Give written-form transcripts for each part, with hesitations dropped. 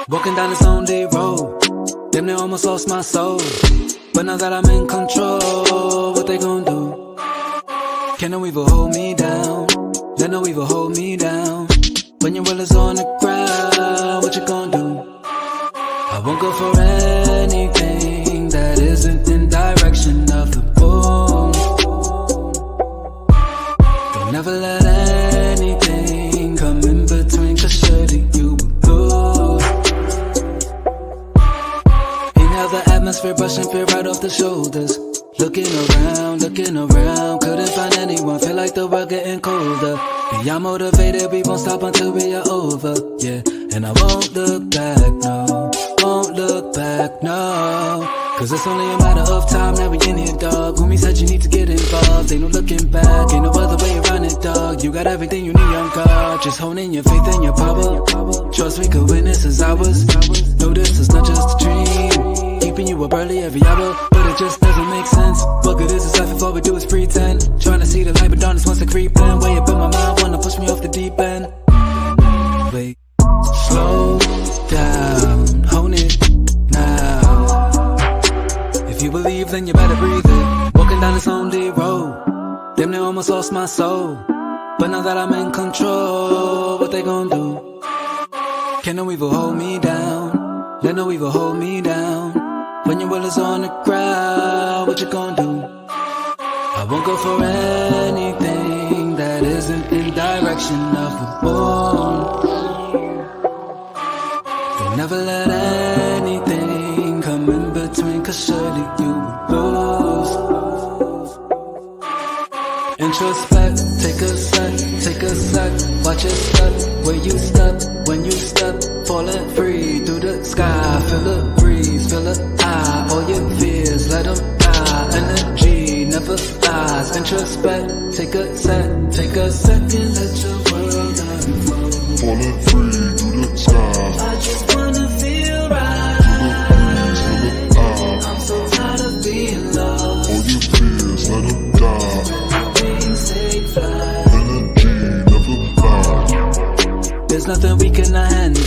Walking down this lonely road, damn near almost lost my soul. But now that I'm in control, what they gon' do? Can no evil hold me down? Let no evil hold me down. When your will is on the ground, what you gon' do? I won't go for anything that isn't in direction of the boom. Don't never let anything come in between, cause surely you will lose. Inhale the atmosphere, brushing fear right off the shoulders. Looking around, couldn't find anyone, feel like the world getting colder. Beyond motivated, we won't stop until we are over, yeah. And I won't look back, no, won't look back, no. Cause it's only a matter of time, now we in here, dog. Homie said you need to get involved, ain't no looking back, ain't no other way around it, dog. You got everything you need on guard, just honing your faith and your power. Trust we could win, this is ours. No, this is not just a dream, keeping you up early every hour, but it just doesn't make sense. What good is this life if all we do is pretend? Trying to see the light, but darkness wants to creep in. Way up in my mind, wanna push me off the deep end. Wait, slow down, hone it now. If you believe, then you better breathe it. Walking down this lonely road, damn near almost lost my soul. But now that I'm in control, what they gon' do? Can no evil hold me down? Let no evil hold me down. When your will is on the ground, what you gon' do? I won't go for anything that isn't in direction of the boom. Don't never let anything come in between, cause surely you will lose. Introspect, take a sec, watch your step, where you step, when you step, falling free through the sky, feel the breeze, feel the eye, all your fears, let them die, energy never lies. Introspect, take a second, let your world unfold, falling free through the sky. I just wanna feel right, I'm so tired of being lost, all your fears, let them die, wings take flight, energy never lies. there's nothing we cannot handle,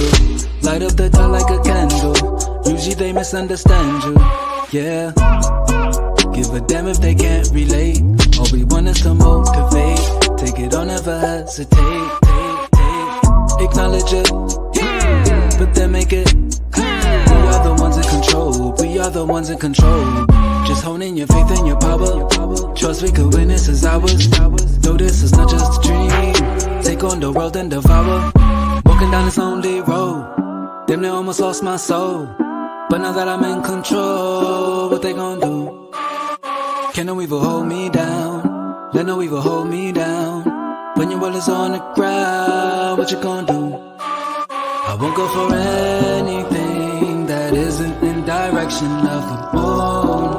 light up the dark like a candle, usually they misunderstand you, yeah. Give a damn if they can't relate, all we want is to motivate, take it on, never hesitate, take, acknowledge it, but then make it, we are the ones in control, we are the ones in control, just honing your faith and your power, trust we could win, this is ours, no, this is not just a dream, take on the world and devour, walking down this lonely road, damn near almost lost my soul, but now that I'm in control, what they gon' do? Can no evil hold me down? Let no evil hold me down. When your will is on the ground, what you gon' do? I won't go for anything that isn't in direction of the moon.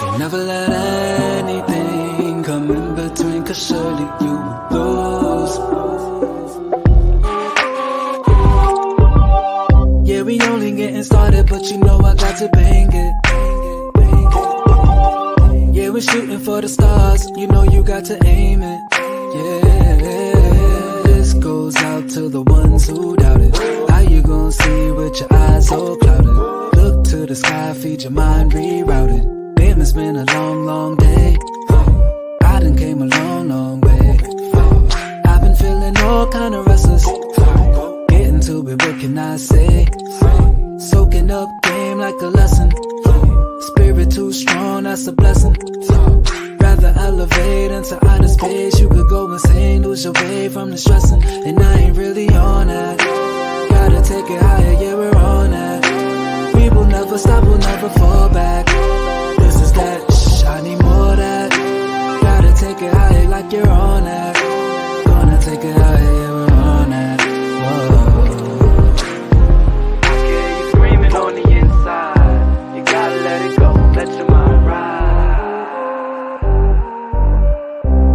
Don't never let anything come in between, cause surely you will lose. Yeah, we only getting started, but you know I got to bang it. Yeah, we're shooting for the stars, you know you got to aim it. Yeah, this goes out to the ones who doubt it. How you gonna see with your eyes all clouded? Look to the sky, feed your mind rerouted. Damn, it's been a long, long day. I done came a long, long way. I've been feeling all kind of restless, getting to it, what can I say? Soaking up game like a lesson. Spirit too strong, that's a blessing. Rather elevate into outer space. You could go insane, lose your way from the stressing. And I ain't really on that. Gotta take it higher, yeah, we're on that. We will never stop, we'll never fall back. This is that, shh, I need more of that. Gotta take it higher like you're on that. Gonna take it higher, yeah, we're on that. Whoa. I hear you screaming on the inside. You gotta let it go, let your mind ride.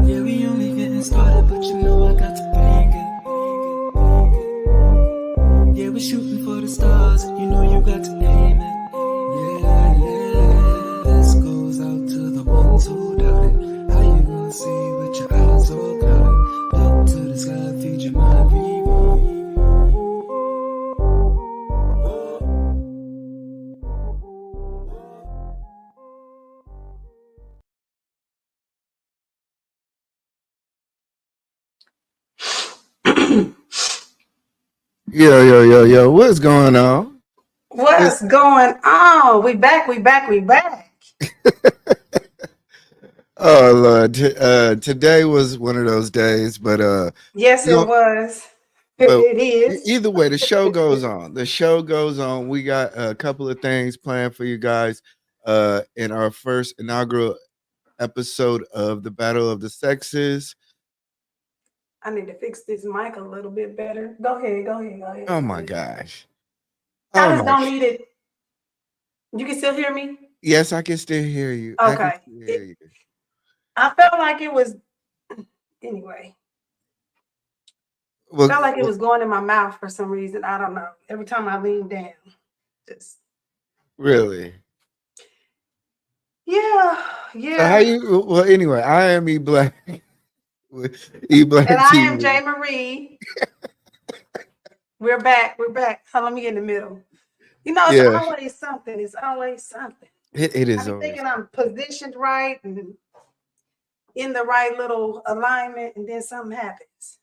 Yeah, we only getting started, but you know I got to bang it. Yeah, we're shooting for the stars, you know you got to name it. Yeah, yeah. Yo, yo, yo, yo, what's going on? What's going on? We back, we back, we back. Oh Lord, today was one of those days, but Yes, you it know, was. but It is. either way, the show goes on. The show goes on. We got a couple of things planned for you guys in our first inaugural episode of the Battle of the Sexes. I need to fix this mic a little bit better. Go ahead, go ahead, go ahead, Oh go my ahead. gosh. I Oh just my. don't need it. You can still hear me? Yes, I can still hear you. I can Okay. still hear you. I felt like it was anyway. Well, Felt like it was going in my mouth for some reason. I don't know. Every time I lean down. Just really. yeah, So how yeah. you? Well, anyway, I am E Black with E Black And I am TV. J. Marie. We're back. We're back. So let me get in the middle. You know, it's Yeah, always something. It's always something. it I is be always. thinking I'm positioned right and in the right little alignment, and then something happens.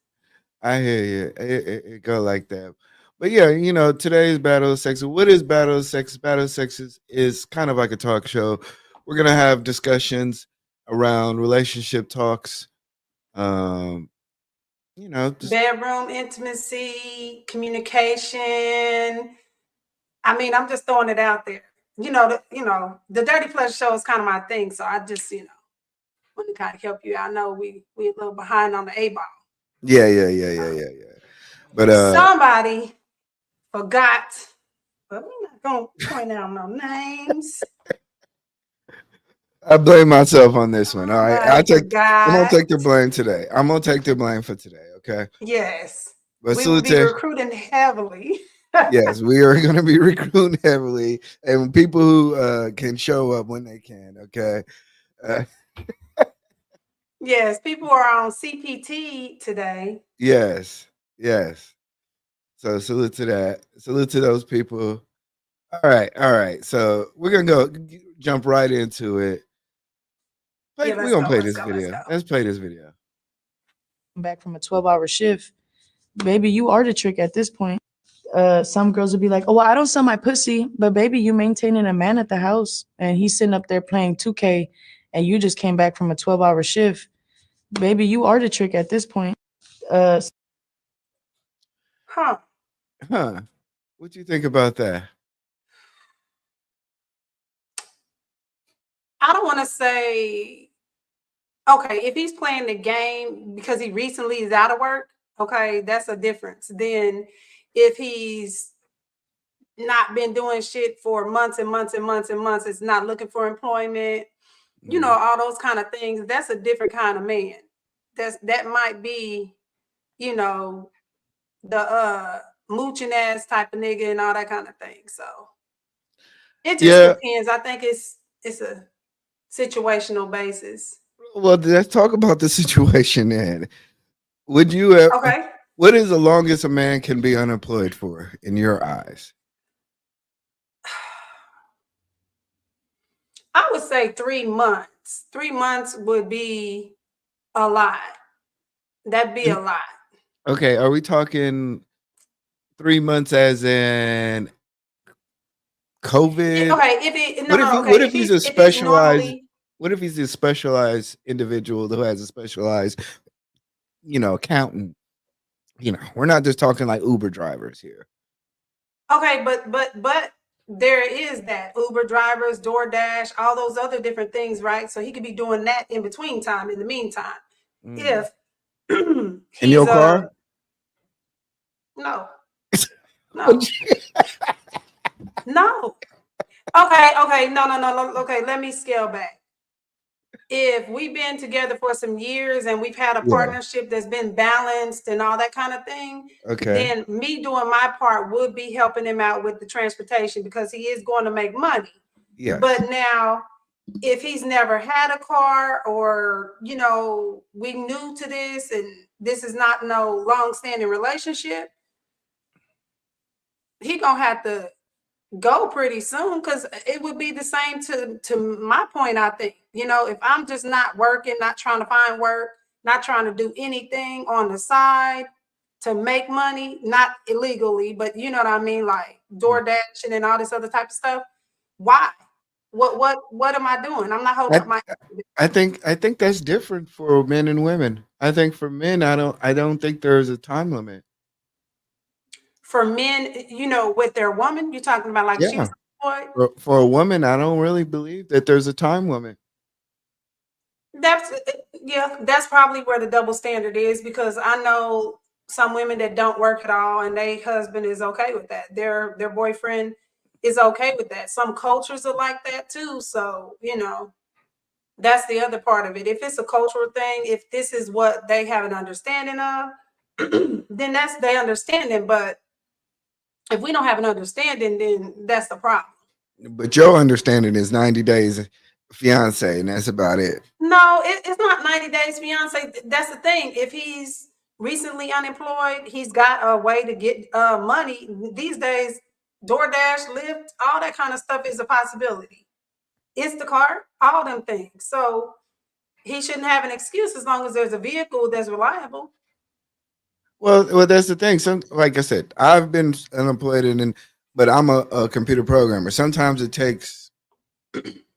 I hear you. It go like that. But yeah, today's Battle of Sexes. What is Battle of Sexes? Battle of Sexes is kind of like a talk show. We're gonna have discussions around relationship talks. Um, just Bedroom intimacy, communication. I mean, I'm just throwing it out there. The Dirty Pleasure Show is kind of my thing. So I just, want to kind of help you. I know we a little behind on the A ball. yeah. But Somebody forgot, but we're not gonna point out no names. I blame myself on this one. All right, Somebody I'm gonna forgot. take the blame today. I'm gonna take the blame for today. Okay. Yes. But We will be salute. recruiting heavily. Yes, we are going to be recruiting heavily, and people who can show up when they can. Okay. Uh, Yes, people are on CPT today. yes. So salute to that. Salute to those people. All right. So we're gonna jump right into it. Yeah, We're let's gonna go. play Let's this go. Let's video. go. Let's play this video. Back from a 12-hour shift, baby, you are the trick at this point. Some girls would be like, oh, well, I don't sell my pussy, but baby, you maintaining a man at the house and he's sitting up there playing 2K and you just came back from a 12-hour shift. Baby, you are the trick at this point. Huh. Huh? What you think about that? I don't want to say, okay, if he's playing the game because he recently is out of work, okay, that's a difference. Then if he's not been doing shit for months and months and months and months, it's not looking for employment, all those kind of things, that's a different kind of man. That might be, you know, the mooching ass type of nigga and all that kind of thing. So it just Yeah. depends. I think it's a situational basis. Well, let's talk about the situation then. Would you ever? Okay. What is the longest a man can be unemployed for in your eyes? I would say 3 months. 3 months would be a lot. That'd be a lot. Okay, are we talking 3 months as in COVID? Okay, if it no What if no he? okay, What if he's a if he's specialized? normally What if he's a specialized individual who has a specialized, accountant? We're not just talking like Uber drivers here. okay, but there is that Uber drivers, DoorDash, all those other different things, right? So he could be doing that in between time, in the meantime. If In he's your car? no, What no, no. Okay, no. Okay, let me scale back. If we've been together for some years and we've had a Yeah. partnership that's been balanced and all that kind of thing, Okay. then me doing my part would be helping him out with the transportation because he is going to make money. Yes. But now, if he's never had a car or, we new to this and this is not no long-standing relationship, he gonna have to go pretty soon because it would be the same to my point. I think, if I'm just not working, not trying to find work, not trying to do anything on the side, to make money, not illegally, but you know what I mean, like DoorDash and all this other type of stuff. Why? What am I doing? I'm not holding I, up my I think that's different for men and women. I think for men, I don't think there's a time limit. for men, you know, with their woman. You're talking about like she Yeah. was employed. For a woman, I don't really believe that there's a time limit. That's yeah, that's probably where the double standard is because I know some women that don't work at all and their husband is okay with that. Their boyfriend is okay with that. Some cultures are like that too. So, you know, that's the other part of it. If it's a cultural thing, if this is what they have an understanding of, then that's their understanding. But if we don't have an understanding, then that's the problem. But your understanding is 90 days fiance, and that's about it. No, it's not 90 days fiance. That's the thing. If he's recently unemployed, he's got a way to get money. These days, DoorDash, Lyft, all that kind of stuff is a possibility. Instacart, all them things. So he shouldn't have an excuse as long as there's a vehicle that's reliable. Well, that's the thing. Some, like I said, I've been unemployed, but I'm a computer programmer. Sometimes it takes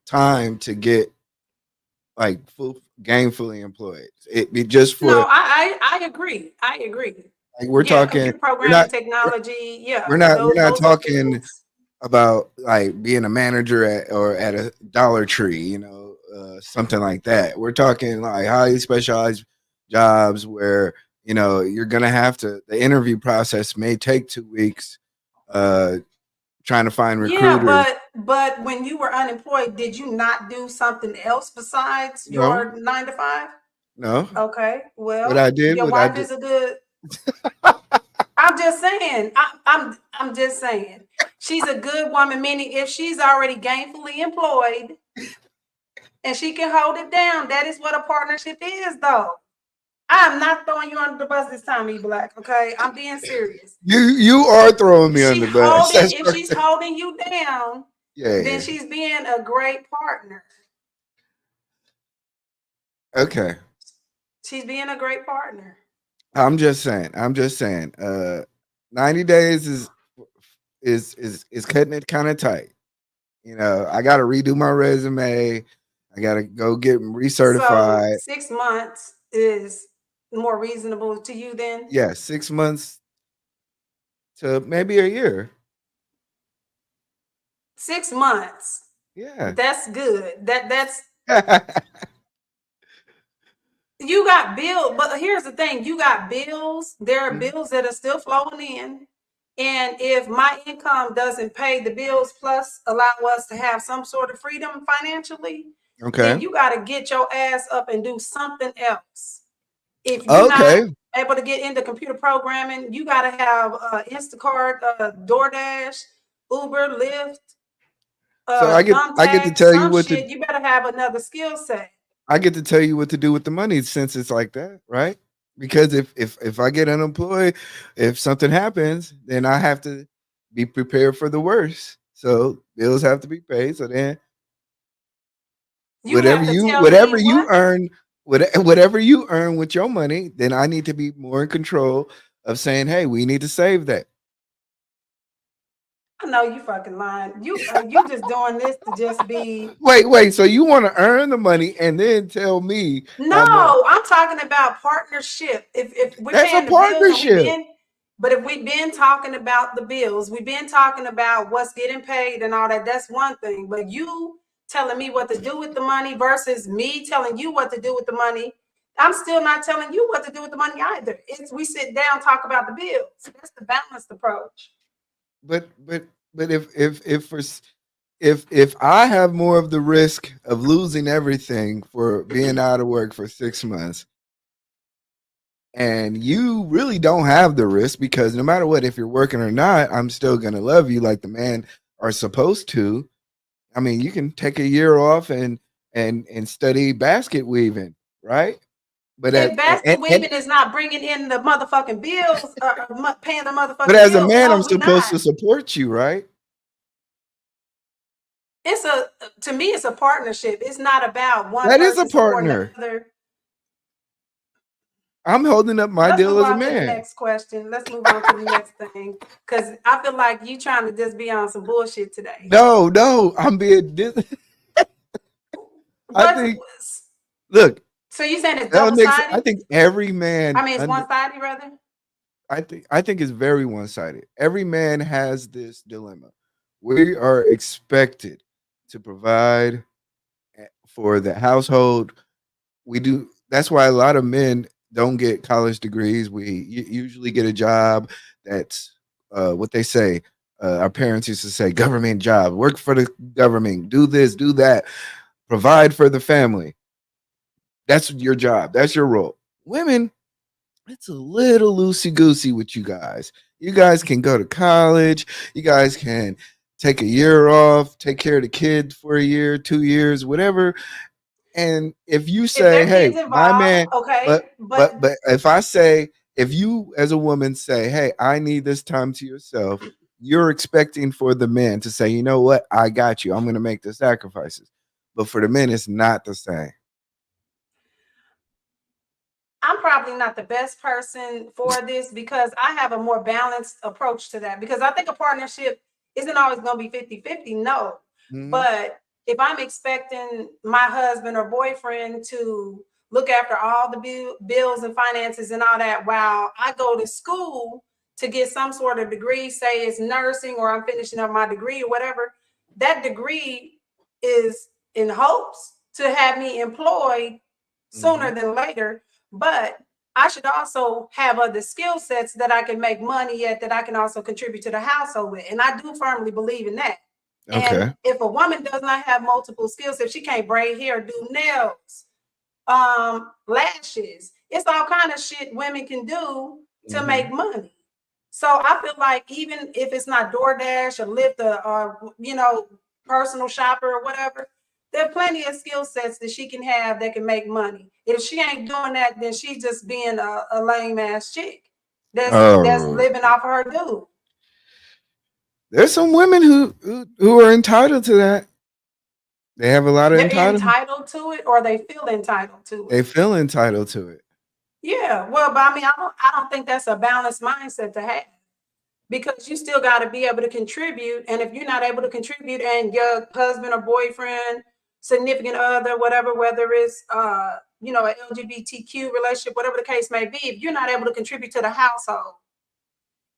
time to get like gainfully employed. It be just No, for I agree. I agree. like we're Yeah, talking. computer We're programming not. technology. Yeah, We're not those are talking fields. about like being a manager at a Dollar Tree, something like that. We're talking like highly specialized jobs where you're gonna have to. The interview process may take 2 weeks. Trying to find Yeah, recruiters. but when you were unemployed, did you not do something else besides No, your 9 to 5? no. Okay, What well, I did, your what I wife did. is a good. I'm just saying. I'm just saying. She's a good woman. Meaning, if she's already gainfully employed and she can hold it down, that is what a partnership is, though. I'm not throwing you under the bus this time, E Black. Okay, I'm being serious. You are throwing me under the bus. That's If right she's there. holding you down, then Yeah. she's being a great partner. Okay. She's being a great partner. I'm just saying. 90 days is cutting it kind of tight. I got to redo my resume. I got to go get So recertified. 6 months is more reasonable to you then? Yeah, 6 months to maybe a year. 6 months. Yeah. That's good. That's you got bills, but here's the thing: you got bills. There are bills that are still flowing in, and if my income doesn't pay the bills plus allow us to have some sort of freedom financially, then Okay. you got to get your ass up and do something else. If you're not Okay. able to get into computer programming, you got to have Instacart, DoorDash, Uber, Lyft, So I get to thumbtack, tell you some what to shit. You better have another skill set. I get to tell you what to do with the money since it's like that, right? Because if I get unemployed, if something happens, then I have to be prepared for the worst. So bills have to be paid. So then You have to tell me whatever you what? earn, whatever you earn with your money, then I need to be more in control of saying, hey, we need to save that. I know you fucking lying. You just doing this to just be. Wait. So you want to earn the money and then tell me how much? No, I'm talking about partnership. If we're That's a paying the bills and partnership. but if we've been talking about the bills, we've been talking about what's getting paid and all that. That's one thing. But you telling me what to do with the money versus me telling you what to do with the money, I'm still not telling you what to do with the money either. It's we sit down talk about the bills. That's the balanced approach. But if I have more of the risk of losing everything for being out of work for 6 months, and you really don't have the risk because no matter what, if you're working or not, I'm still gonna love you like the man are supposed to. I mean, you can take a year off and study basket weaving, right? But If at basket weaving is not bringing in the motherfucking bills, paying the but motherfucking as a bills, man, I'm no, we supposed not. to support you, right? It's a to me, it's a partnership. It's not about one That is a person supporting the partner. other. I'm holding up my Let's deal move as a on to the man. next question. Let's move on to the next thing. Because I feel like you trying to just be on some bullshit today. No, I'm being. I What's think. Look, so you saying it's that double makes. I sided? think every man. I mean, it's one sided rather. I think it's very one sided. Every man has this dilemma. We are expected to provide for the household. We do. That's why a lot of men don't get college degrees. We usually get a job that's what they say. Our parents used to say, government job, work for the government, do this, do that, provide for the family. That's your job. That's your role. Women, it's a little loosey goosey with you guys. You guys can go to college. You guys can take a year off, take care of the kid for a year, 2 years, whatever. And if you If say, there are "Hey, kids my involved, man," okay, but but if I say, if you as a woman say, "Hey, I need this time to yourself," you're expecting for the man to say, "You know what? I got you. I'm going to make the sacrifices." But for the men, it's not the same. I'm probably not the best person for this because I have a more balanced approach to that. Because I think a partnership isn't always going to be 50-50, no. Mhm. But if I'm expecting my husband or boyfriend to look after all the bills and finances and all that while I go to school to get some sort of degree, say it's nursing or I'm finishing up my degree or whatever, that degree is in hopes to have me employed sooner Mhm. than later, but I should also have other skill sets that I can make money at that I can also contribute to the household with. And I do firmly believe in that. And Okay. if a woman does not have multiple skills, if she can't braid hair, do nails, lashes, it's all kind of shit women can do to make Mhm. money. So I feel like even if it's not DoorDash or Lyft or personal shopper or whatever, there are plenty of skill sets that she can have that can make money. If she ain't doing that, then she's just being a lame ass chick that's Oh, living off of her dude. there's some women who are entitled to that. They have a lot of They're entitlement. entitled to it or they feel entitled to They it. feel entitled to it. Yeah, well, but I mean, I don't think that's a balanced mindset to have because you still got to be able to contribute. And if you're not able to contribute, and your husband or boyfriend, significant other, whatever, whether it's an LGBTQ relationship, whatever the case may be, if you're not able to contribute to the household,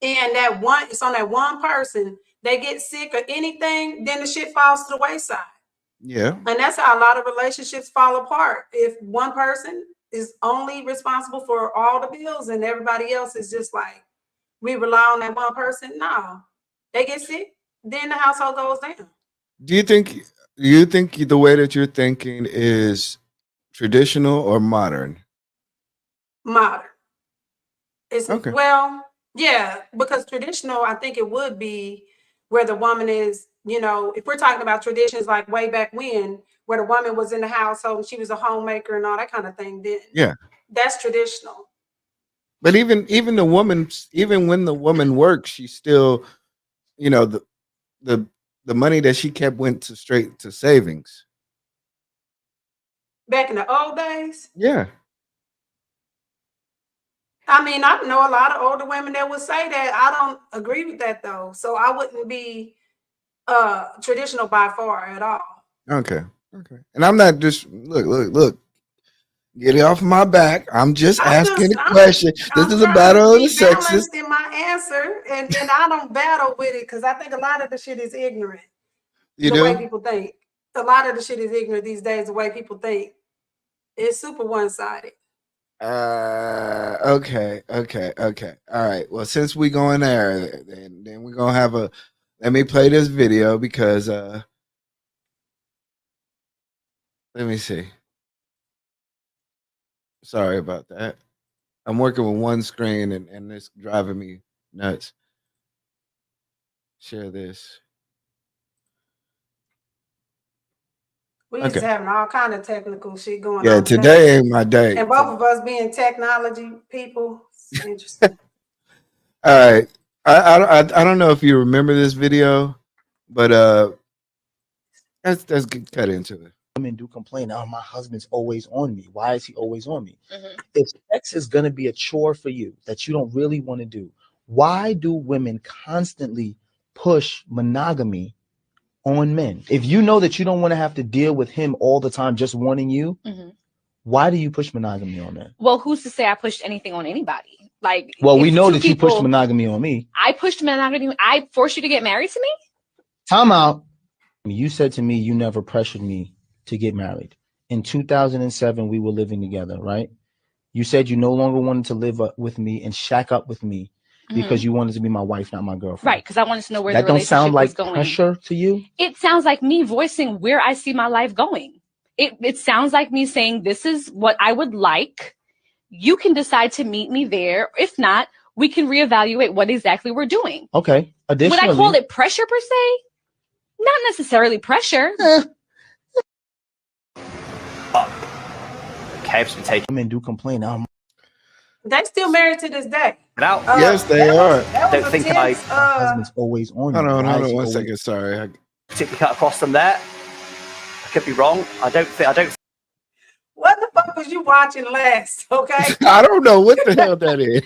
and it's on that one person, they get sick or anything, then the shit falls to the wayside. Yeah. And that's how a lot of relationships fall apart. If one person is only responsible for all the bills and everybody else is just like, we rely on that one person. No, they get sick, then the household goes down. Do you think the way that you're thinking is traditional or modern? Modern. It's Okay. well, yeah, because traditional, I think it would be where the woman is, if we're talking about traditions like way back when, where the woman was in the household and she was a homemaker and all that kind of thing, then Yeah. that's traditional. But even the woman, even when the woman works, she still, you know, the the money that she kept went to straight to savings. Back in the old days, Yeah. I mean, I know a lot of older women that would say that. I don't agree with that though. So I wouldn't be traditional by far at all. Okay. Okay. And I'm not just look. Get it off my back. I'm just I'm asking just a I'm question. This I'm is a trying to battle of the be sexes. balanced in my answer, and I don't battle with it because I think a lot of the shit is ignorant. You The way do? people think, a lot of the shit is ignorant these days. The way people think, it's super one sided. Okay. All right. Well, since we going there, then we're gonna have a. Let me play this video because let me see. Sorry about that. I'm working with one screen and it's driving me nuts. Share this. We just Okay. having all kind of technical shit going Yeah, on today, today ain't my day. and both of us being technology people. It's interesting. All right. I don't know if you remember this video, but let's cut into it. women do complain, oh, my husband's always on me. Why is he always on me? If sex is going to be a chore for you that you don't really want to do, why do women constantly push monogamy on men? If you know that you don't want to have to deal with him all the time just wanting you, why do you push monogamy on men? Well, who's to say I pushed anything on anybody? Like, Well, we if know two that you pushed people- monogamy on me. I pushed monogamy. I forced you to get married to me? Time out. You said to me you never pressured me to get married. In 2007, we were living together, right? You said you no longer wanted to live with me and shack up with me because you wanted to be my wife, not my girlfriend. Right, because I wanted to know where that the don't relationship sound like was going. pressure to you? It sounds like me voicing where I see my life going. It sounds like me saying, this is what I would like. You can decide to meet me there. If not, we can reevaluate what exactly we're doing. Okay. Additionally, would I call it pressure per se? Not necessarily pressure. Kev's been taking women do complain. They still married to this day. it out. Yes, they that are. Was, that Don't was think a tense, My husband's always on me. Hold on, Why hold is on he one always- second. Sorry. particularly cut across them there. I could be wrong. I don't. what the fuck was you watching last? Okay. I don't know what the hell that is.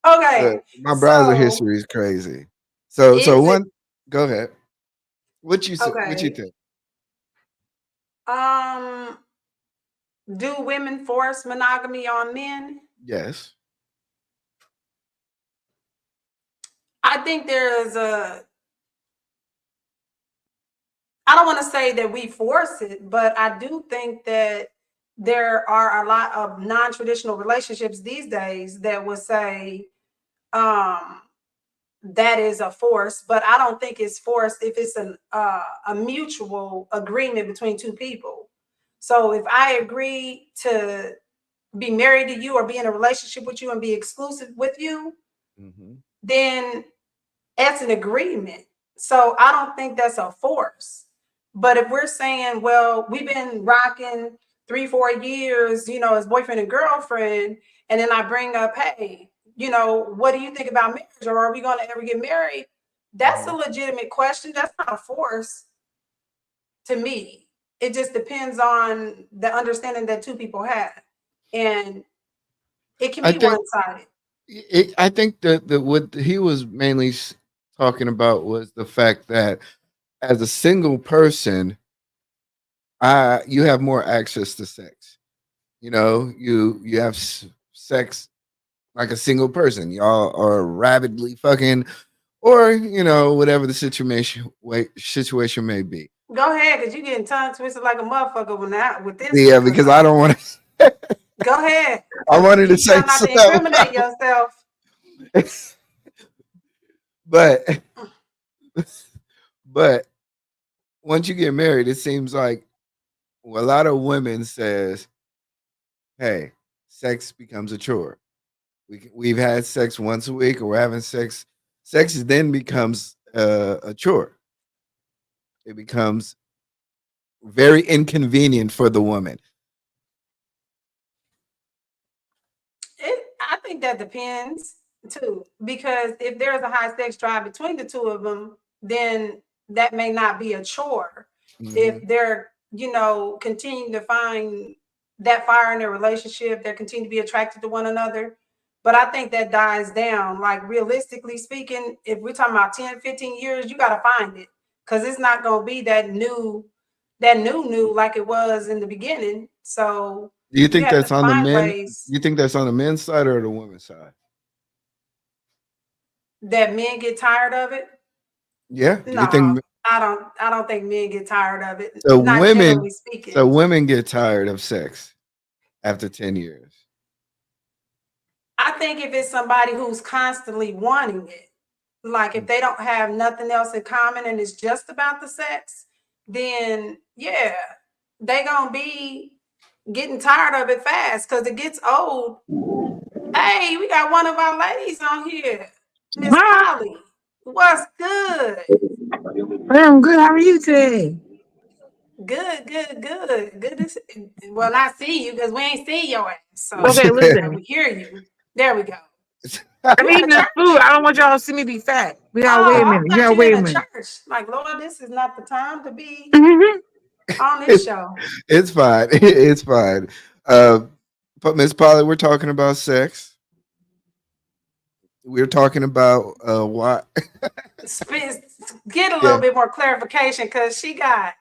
Okay. My browser so- history is crazy. So Is one, go ahead. What you say? What you Okay. think? Do women force monogamy on men? Yes. I think there's I don't want to say that we force it, but I do think that there are a lot of non-traditional relationships these days that would say that is a force, but I don't think it's forced if it's a mutual agreement between two people. So if I agree to be married to you or be in a relationship with you and be exclusive with you, then that's an agreement. So I don't think that's a force. But if we're saying, well, we've been rocking 3-4 years, as boyfriend and girlfriend, and then I bring up, hey, what do you think about marriage, or are we going to ever get married? That's a legitimate question. That's not a force to me. It just depends on the understanding that two people have, and it can be one-sided. I think that what he was mainly talking about was the fact that as a single person, you have more access to sex. You have sex like a single person. Y'all are rabidly fucking, or whatever the situation may be. Go ahead, because you getting tongue twisted like a motherfucker with this. Yeah, because I don't want to. Go ahead. I wanted to say not to incriminate yourself. But once you get married, it seems like a lot of women says, "Hey, sex becomes a chore. We've had sex once a week, or we're having sex. Sex then becomes a chore. It becomes very inconvenient for the woman." I think that depends too, because if there's a high sex drive between the two of them, then that may not be a chore. If they're, continuing to find that fire in their relationship, they continue to be attracted to one another. But I think that dies down. Like, realistically speaking, if we're talking about 10, 15 years, you got to find it, because it's not going to be that new like it was in the beginning. So do you think that's on the men? Ways You think that's on the men's side or the women's side? that men get tired of it? Yeah. Do No, you think I don't think men get tired of it. so? Not generally speaking. So women get tired of sex after 10 years. I think if it's somebody who's constantly wanting it, like if they don't have nothing else in common and it's just about the sex, then yeah, they gonna be getting tired of it fast, because it gets old. Hey, we got one of our ladies on here, Miss Polly. What's good? I'm good. How are you today? Good. Well, not see you, because we ain't see your ass. So Okay, listen. we hear you. There we go. I'm You in eating the this church? food. I don't want y'all to see me be fat. We gotta Oh, wait a I minute. You thought gotta you wait in a the minute. church. Like, Lord, this is not the time to be Mhm. on this It's show. it's fine. It's fine. Uh, but Miss Polly, we're talking about sex. We're talking about why. Sp- Get a Yeah, little bit more clarification because she got.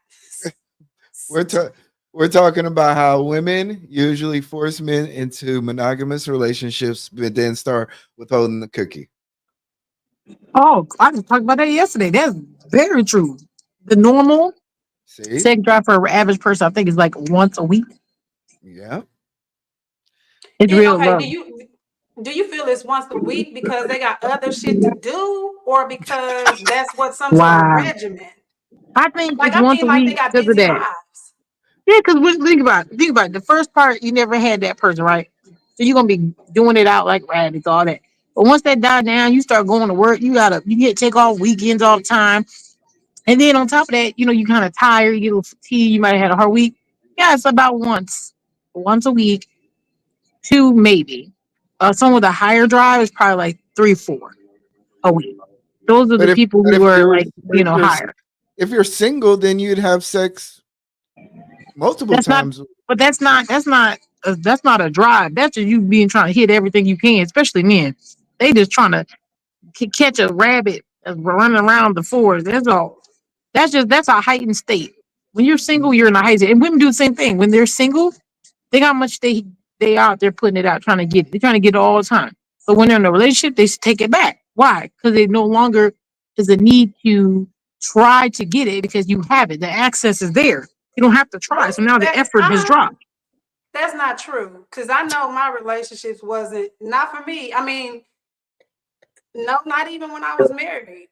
we're ta- we're talking about how women usually force men into monogamous relationships, but then start withholding the cookie. Oh, I just talked about that yesterday. That's very true. The normal See? sex drive for an average person, I think, is like once a week. Yeah. It's real Okay, low. do you feel it's once a week because they got other shit to do, or because that's what some sort of Wow. regimen? I think Like it's I once mean, a like they week got because of busy that. lives. Yeah, because think about it. The first part, you never had that person, right? So you're gonna be doing it out like rabbits, all that. But once that dies down, you start going to work. You get take off weekends all the time, and then on top of that, you kind of tired. You get a little fatigued. You might have had a hard week. Yeah, it's about once a week, two maybe. Someone with a higher drive is probably like three, four a week. Those are But the people but who if are you're like but higher. if you're single, then you'd have sex multiple That's not, times. but that's not a drive. That's just you being trying to hit everything you can, especially men. They just trying to catch a rabbit that's running around the forest. That's all. That's a heightened state. When you're single, you're in a heightened state. And women do the same thing. When they're single, think how much they out there putting it out, trying to get it. They're trying to get it all the time. But when they're in a relationship, they take it back. Why? Because they no longer is a need to try to get it because you have it. The access is there. You don't have to try. What So now the that effort has dropped. that's not true. Because I know my relationships wasn't not for me. I mean, no, not even when I was married.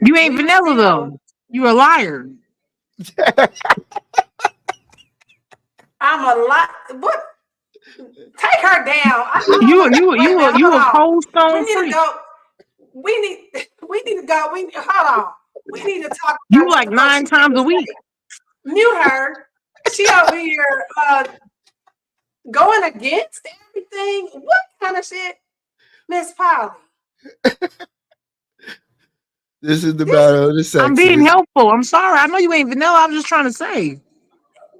You ain't We were vanilla still. though. You a liar. I'm a lot. What? Take her down. I don't You know. you Wait a you minute. a Hold you a on. cold We stone need to freak. go. We need. We need to go. Hold on. We need to talk You about what like the fuck nine she did times to a week. say. Mute her. She over here going against everything. What kind of shit, Miss Polly? This is the This battle of the I'm being sexes. helpful. I'm sorry. I know you ain't vanilla. I'm just trying to say.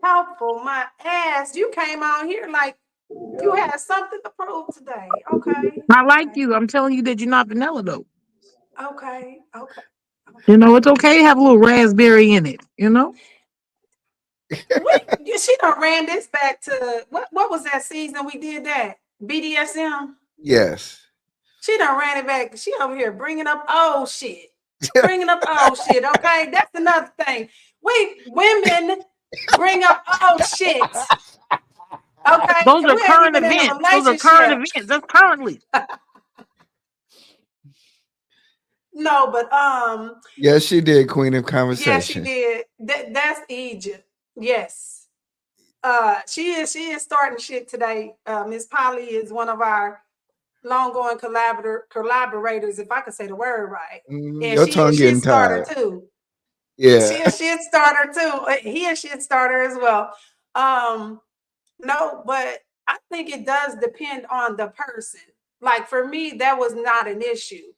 helpful. My ass. You came on here like you had something to prove today. Okay. I like Okay. you. I'm telling you that you're not vanilla though. Okay. Okay. It's okay to have a little raspberry in it. She done ran this back to what was that season we did that? BDSM? Yes. She done ran it back. She over here bringing up old shit. Bringing up old shit, okay? That's another thing. We women bring up old shit, okay? Those And are we ain't current even in a events. Those are current relationship. events. That's currently. No, but Yes, she did, Queen of yeah, she Conversation. did. That's Egypt. Yes. She is starting shit today. Miss Polly is one of our long going collaborators, if I could say the word right. And Your she is tongue shit getting starter tired. too. She Yeah. is shit starter too. He is shit starter as well. Um, no, but I think it does depend on the person. Like for me, that was not an issue.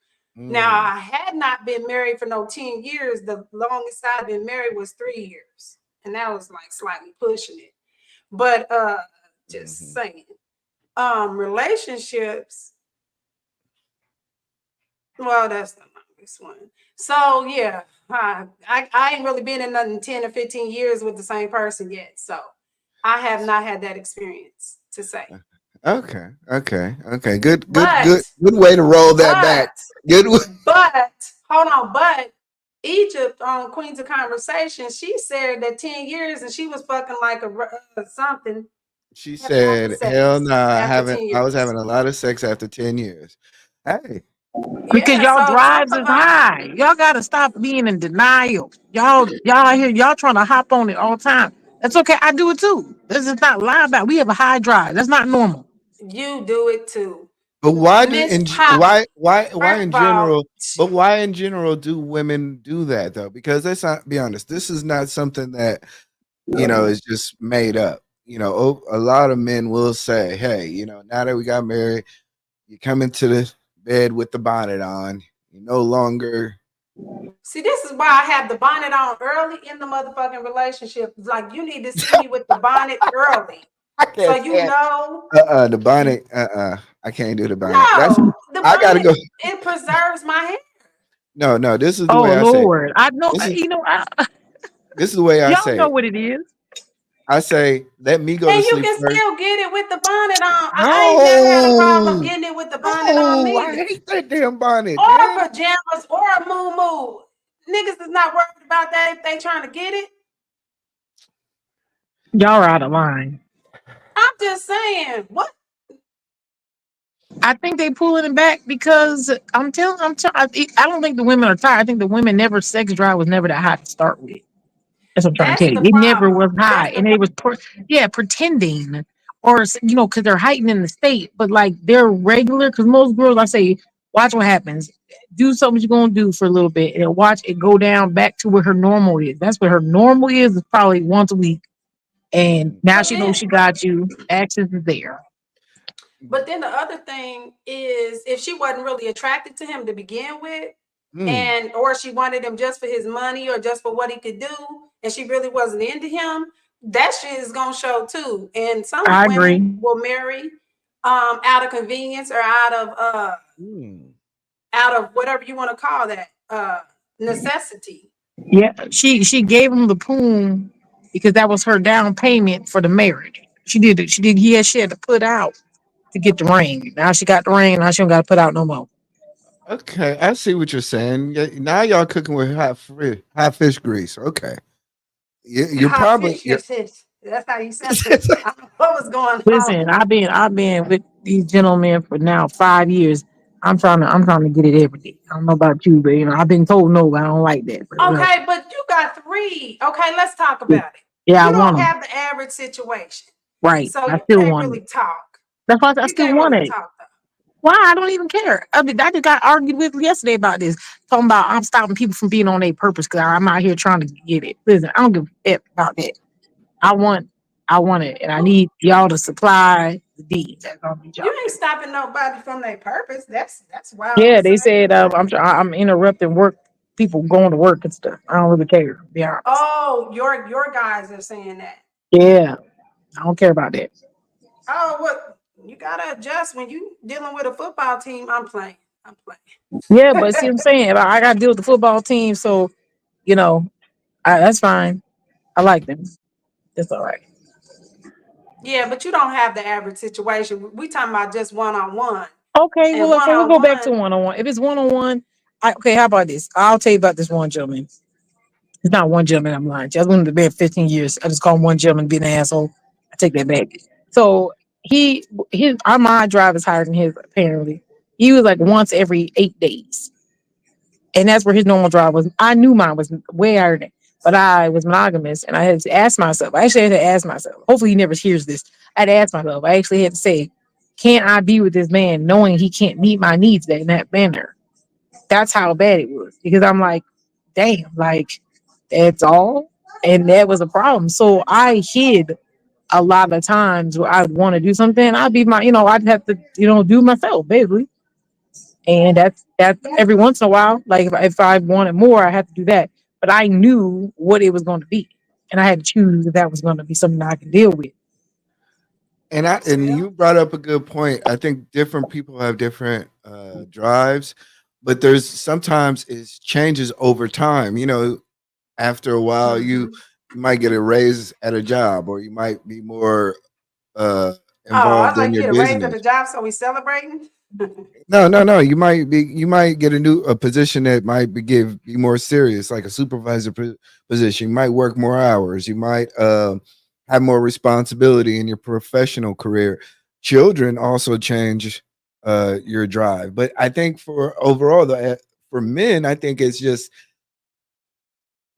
Now Mm, I had not been married for no 10 years. The longest I've been married was 3 years. And that was like slightly pushing it. But just mhm. saying. Relationships, well, that's the longest one. So yeah, I ain't really been in nothing 10 or 15 years with the same person yet. So I have not had that experience to say. Okay. Okay. Okay. Good. Good. Good. But Good way to roll that back. but Good. but hold on, but Egypt on Queens of Conversation, she said that 10 years and she was fucking like a something She having lots of said, "Hell sex no, I after haven't. 10 I was years. having a lot of sex after 10 years." Hey. Because Yeah, y'all so talk drives is about high. Y'all gotta stop being in denial. Y'all out here, y'all trying to hop on it all the time. That's okay. I do it too. This is not lie about it. We have a high drive. That's not normal. you do it too. But why do Miss in Polly. why First in of all, general? But why in general do women do that though? Because let's not be honest. This is not something that is just made up. A lot of men will say, "Hey, now that we got married, you come into bed with the bonnet on. You no longer. See, this is why I have the bonnet on early in the motherfucking relationship. Like, you need to see me with the bonnet early. I So can't you stand. know. The bonnet. I can't do the bonnet. That's. No, the I gotta bonnet, go. it preserves my hair. No, no. This is the Oh way I say it. Lord, I know. This is I, this is the way I y'all say know it. what it is. I say, let me go to And you sleep can first. still get it with the bonnet on. I ain't never had a problem No, getting it with the bonnet on no, I neither. hate that damn bonnet, Or man. pajamas or a moo. Niggas is not worried about that if they trying to get it. Y'all are out of line. I'm just saying, what? I think they pulling it back because I don't think the women are tired. I think the women never sex drive was never that hot to start with. That's what I'm trying to That's tell you. the It never problem. was high, That's the and it was pretending, or because they're heightened in the state, but like they're regular. Because most girls, I say, watch what happens. Do something you're gonna do for a little bit, and watch it go down back to where her normal is. That's what her normal is probably once a week, and now but she knows then she got you. Access is there. but then the other thing is if she wasn't really attracted to him to begin with, Mm, and or she wanted him just for his money or just for what he could do, and she really wasn't into him, that shit is gonna show too. And some I women agree. will marry out of convenience or mm. out of whatever you want to call that necessity. Yeah, she gave him the poom because that was her down payment for the marriage. She did it. She did. Yeah, she had to put out to get the ring. Now she got the ring. Now she don't got to put out no more. Okay, I see what you're saying. Now y'all cooking with hot fish grease. Okay, you're Hot probably fish, you're. yes, yes. That's how you said it. I don't know what was going on. Listen, I've been with these gentlemen for now 5 years. I'm trying to get it every day. I don't know about you, but I've been told no. I don't like that. But Okay, but you got three. Okay, let's talk about it. yeah, I You want don't them. have the average situation, Right. so I you still can't want really it. talk. That's why I You still can't want really it. talk though. Why? I don't even care. I mean, I just got argued with yesterday about this. Talking about I'm stopping people from being on their purpose because I'm out here trying to get it. Listen, I don't give a F about that. I want, I want it, and I Well, need y'all to supply the deeds. That's all I need y'all you to ain't do. stopping nobody from their purpose. That's wild to Yeah, they say. said I'm interrupting work. People going to work and stuff. I don't really care. To be honest. Oh, your guys are saying that. Yeah, I don't care about that. Oh, what you gotta adjust when you dealing with a football team. I'm playing. I'm Yeah, but see, what playing. I'm saying I got to deal with the football team, so you know, that's fine. I like them. That's all right. Yeah, but you don't have the average situation. We talking about just one on one. Okay, And well, one okay, we'll on go back to one, one on one. If it's one on one, okay, how about this? I'll tell you about this one gentleman. It's not one gentleman, I'm lying. I was with him bed 15 years. I just call him one gentleman being an asshole. I take that back. So my drive is higher than his, apparently. He was like once every 8 days. And that's where his normal drive was. I knew mine was way higher than, but I was monogamous and I had to ask myself. I actually had to ask myself. Hopefully he never hears this. I had to ask myself. I actually had to say, can I be with this man knowing he can't meet my needs in that manner? That's how bad it was. Because I'm like, damn, like that's all. And that was a problem. So I hid a lot of times where I'd want to do something. I'd be I'd have to, do myself, basically. And that's every once in a while. Like if I wanted more, I had to do that. But I knew what it was going to be, and I had to choose if that was going to be something I could deal with. And well, you brought up a good point. I think different people have different drives, but there's sometimes it changes over time. After a while, you mhm. might get a raise at a job, or you might be more Oh, I was involved in like, your get a raise at the business. job, so we celebrating. No, no, no. You might get a position that might be more serious, like a supervisor position. You might work more hours. You might have more responsibility in your professional career. Children also change your drive, but I think for men, I think it's just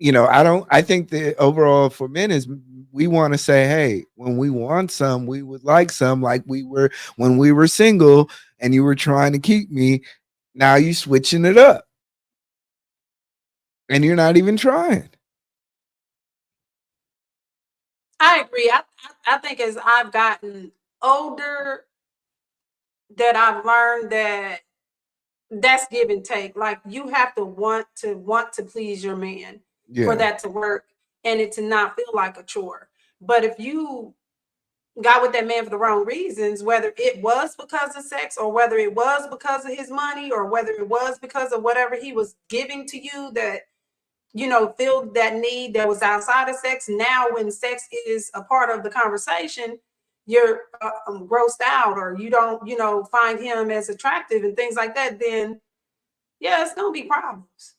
I don't. I think the overall for men is we want to say, hey, when we want some, we would like some, like we were when we were single and you were trying to keep me. Now you switching it up, and you're not even trying. I agree. I think as I've gotten older, that I've learned that that's give and take. Like you have to want to please your man for that to work and it to not feel like a chore. But if you got with that man for the wrong reasons, whether it was because of sex or whether it was because of his money or whether it was because of whatever he was giving to you that, you know, filled that need that was outside of sex. Now, when sex is a part of the conversation, you're grossed out or you don't, you know, find him as attractive and things like that, then yeah, it's going to be problems.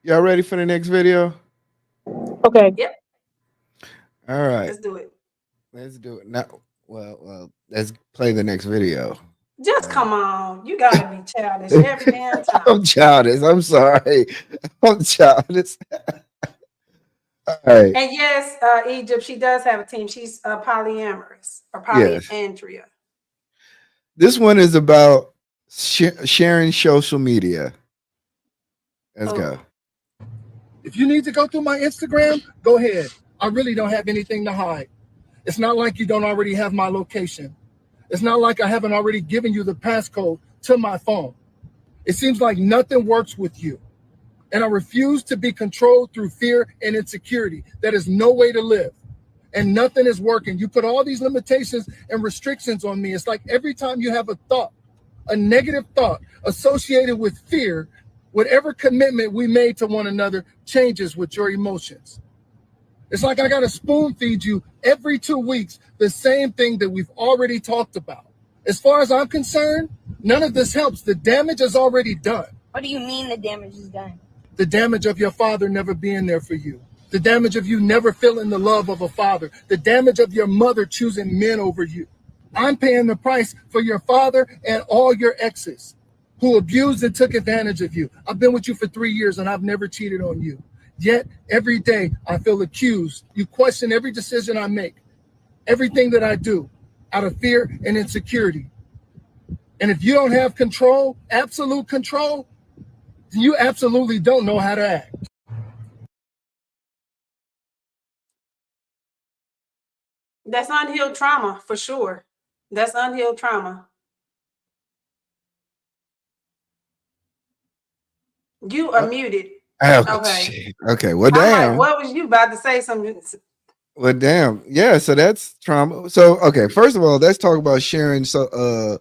Y'all ready for the next video? Okay. Yep. All right. Let's do it. Let's do it now. Well, let's play the next video. Just come on. You got to be childish every damn time. I'm childish. I'm sorry. I'm childish. All right. And yes, Egypt, she does have a team. She's polyamorous or polyandria. This one is about sharing social media. Let's go. If you need to go through my Instagram, go ahead. I really don't have anything to hide. It's not like you don't already have my location. It's not like I haven't already given you the passcode to my phone. It seems like nothing works with you. And I refuse to be controlled through fear and insecurity. That is no way to live. And nothing is working. You put all these limitations and restrictions on me. It's like every time you have a thought, a negative thought associated with fear, whatever commitment we made to one another changes with your emotions. It's like I got to spoon feed you every 2 weeks the same thing that we've already talked about. As far as I'm concerned, none of this helps. The damage is already done. What do you mean the damage is done? The damage of your father never being there for you. The damage of you never feeling the love of a father. The damage of your mother choosing men over you. I'm paying the price for your father and all your exes who abused and took advantage of you. I've been with you for 3 years and I've never cheated on you. Yet every day I feel accused. You question every decision I make, everything that I do out of fear and insecurity. And if you don't have control, absolute control, then you absolutely don't know how to act. That's unhealed trauma for sure. That's unhealed trauma. You are muted. Okay. Okay. Well, damn. Like, what was you about to say? Something. Well, damn. Yeah. So that's trauma. So, okay. First of all, let's talk about sharing social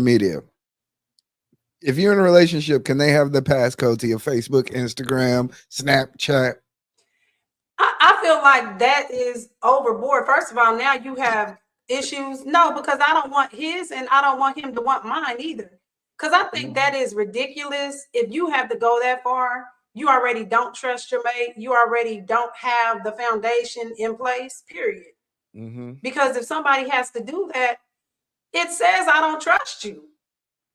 media. If you're in a relationship, can they have the passcode to your Facebook, Instagram, Snapchat? I feel like that is overboard. First of all, now you have issues. No, because I don't want his and I don't want him to want mine either. Because I think that is ridiculous. If you have to go that far, you already don't trust your mate. You already don't have the foundation in place, period. Because if somebody has to do that, it says I don't trust you.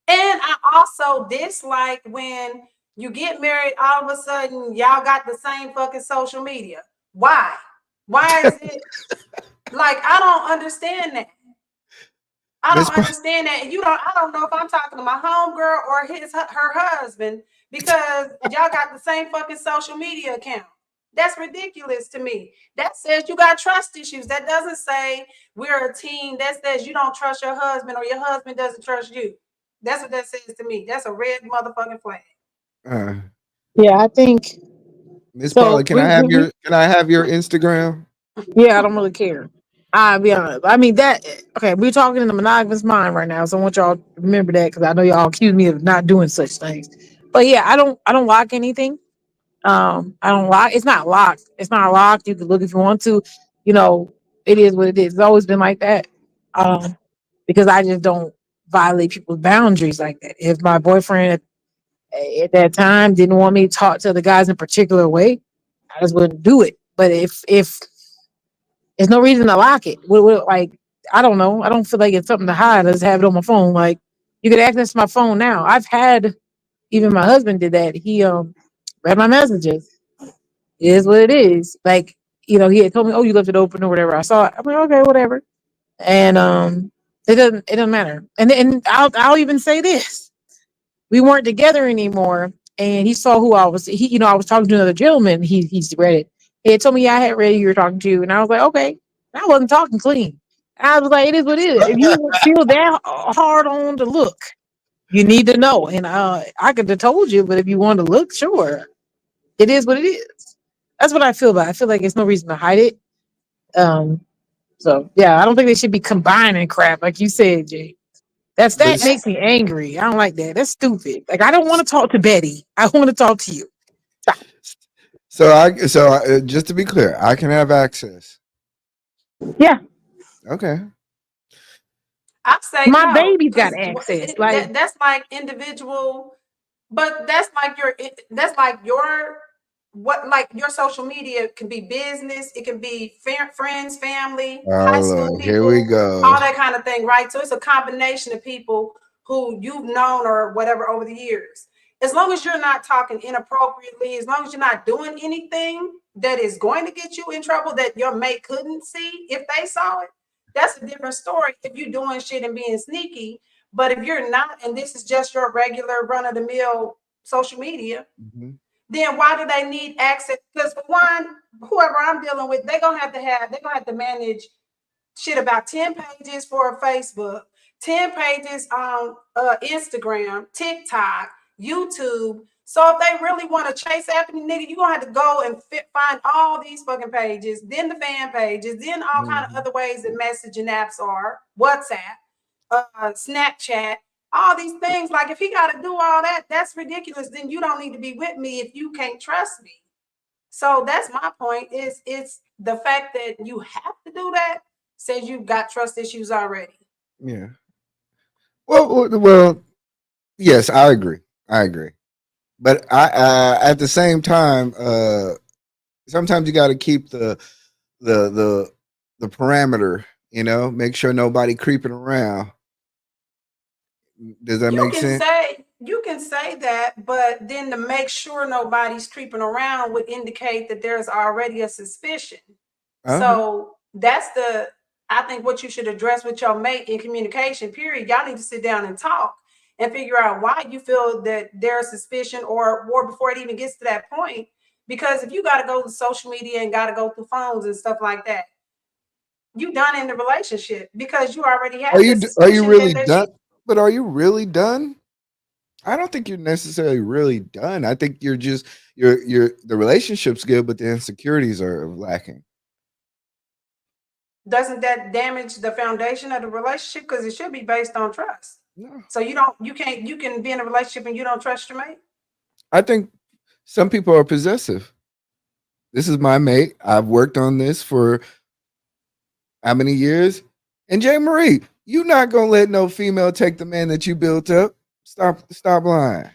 And I also dislike when you get married, all of a sudden, y'all got the same fucking social media. Why? Why is it like I don't understand that? I don't understand that. And I don't know if I'm talking to my homegirl or her husband because y'all got the same fucking social media account. That's ridiculous to me. That says you got trust issues. That doesn't say we're a team. That says you don't trust your husband or your husband doesn't trust you. That's what that says to me. That's a red motherfucking flag. Yeah, I think. Miss Paula, can I have your Instagram? Yeah, I don't really care. I'll be honest. I mean that. Okay, we're talking in the monogamous mind right now, so I want y'all to remember that because I know y'all accuse me of not doing such things. But yeah, I don't lock anything. I don't lock. It's not locked. It's not locked. You can look if you want to. You know, it is what it is. It's always been like that. Because I just don't violate people's boundaries like that. If my boyfriend at that time didn't want me to talk to the guys in a particular way, I just wouldn't do it. But if there's no reason to lock it, like I don't know, I don't feel like it's something to hide. I just have it on my phone. Like you could access my phone now. I've had even my husband did that. He read my messages. It is what it is. Like he had told me, "Oh, you left it open or whatever." I saw it. I'm like, okay, whatever. And it doesn't matter. And I'll even say this: we weren't together anymore, and he saw who I was. I was talking to another gentleman. He's read it. He had told me, "Yeah, I had read you were talking to," and I was like, "Okay." And I wasn't talking clean. I was like, it is what it is. If you feel that hard on the look, you need to know. And I could have told you, but if you want to look, sure. It is what it is. That's what I feel about it. I feel like there's no reason to hide it. Um, so yeah, I don't think they should be combining crap, like you said, Jay. But That makes me angry. I don't like that. That's stupid. Like I don't want to talk to Betty. I want to talk to you. Stop. just to be clear, I can have access. Yeah. Okay. I say My no, baby's got because access. Like that's like individual, but that's like your what like your social media can be business, it can be friends, family, high Oh school Lord, here we people, go. all that kind of thing, right? So it's a combination of people who you've known or whatever over the years. As long as you're not talking inappropriately, as long as you're not doing anything that is going to get you in trouble that your mate couldn't see if they saw it, that's a different story. If you're doing shit and being sneaky, but if you're not, and this is just your regular run of the mill social media, Mhm. then why do they need access? Because for one, whoever I'm dealing with, they're gonna have to manage shit about 10 pages for Facebook, 10 pages on Instagram, TikTok, YouTube. So if they really want to chase after the nigga, you're gonna have to go and find all these fucking pages, then the fan pages, then all kind of Mhm. other ways that messaging apps are, WhatsApp, Snapchat, all these things. Like if he got to do all that, that's ridiculous. Then you don't need to be with me if you can't trust me. So that's my point. Is it's the fact that you have to do that says you've got trust issues already. Yeah. Well, yes, I agree. I agree. But I at the same time, sometimes you got to keep the the the parameter. Make sure nobody creeping around. Does that make sense? You can say that, but then to make sure nobody's creeping around would indicate that there's already a suspicion. Uh-huh. So that's the I think what you should address with your mate in communication, period. Y'all need to sit down and talk and figure out why you feel that there's suspicion or before it even gets to that point. Because if you gotta go to social media and gotta go through phones and stuff like that, you done in the relationship because you already Are have the you suspicion that really there's done? But are you really done? I don't think you're necessarily really done. I think you're just you're the relationship's good, but the insecurities are lacking. doesn't that damage the foundation of the relationship because it should be based on trust. No. So you can be in a relationship and you don't trust your mate. I think some people are possessive. This is my mate. I've worked on this for how many years? And Jay Marie, you not gonna let no female take the man that you built up. Stop lying.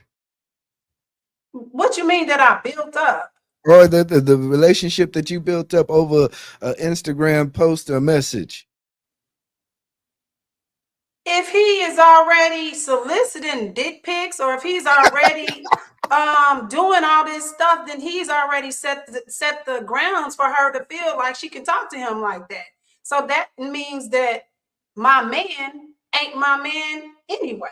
What you mean that I built up? Or the relationship that you built up over an Instagram post or message. If he is already soliciting dick pics or if he's already doing all this stuff, then he's already set the grounds for her to feel like she can talk to him like that. So that means that my man ain't my man anyway.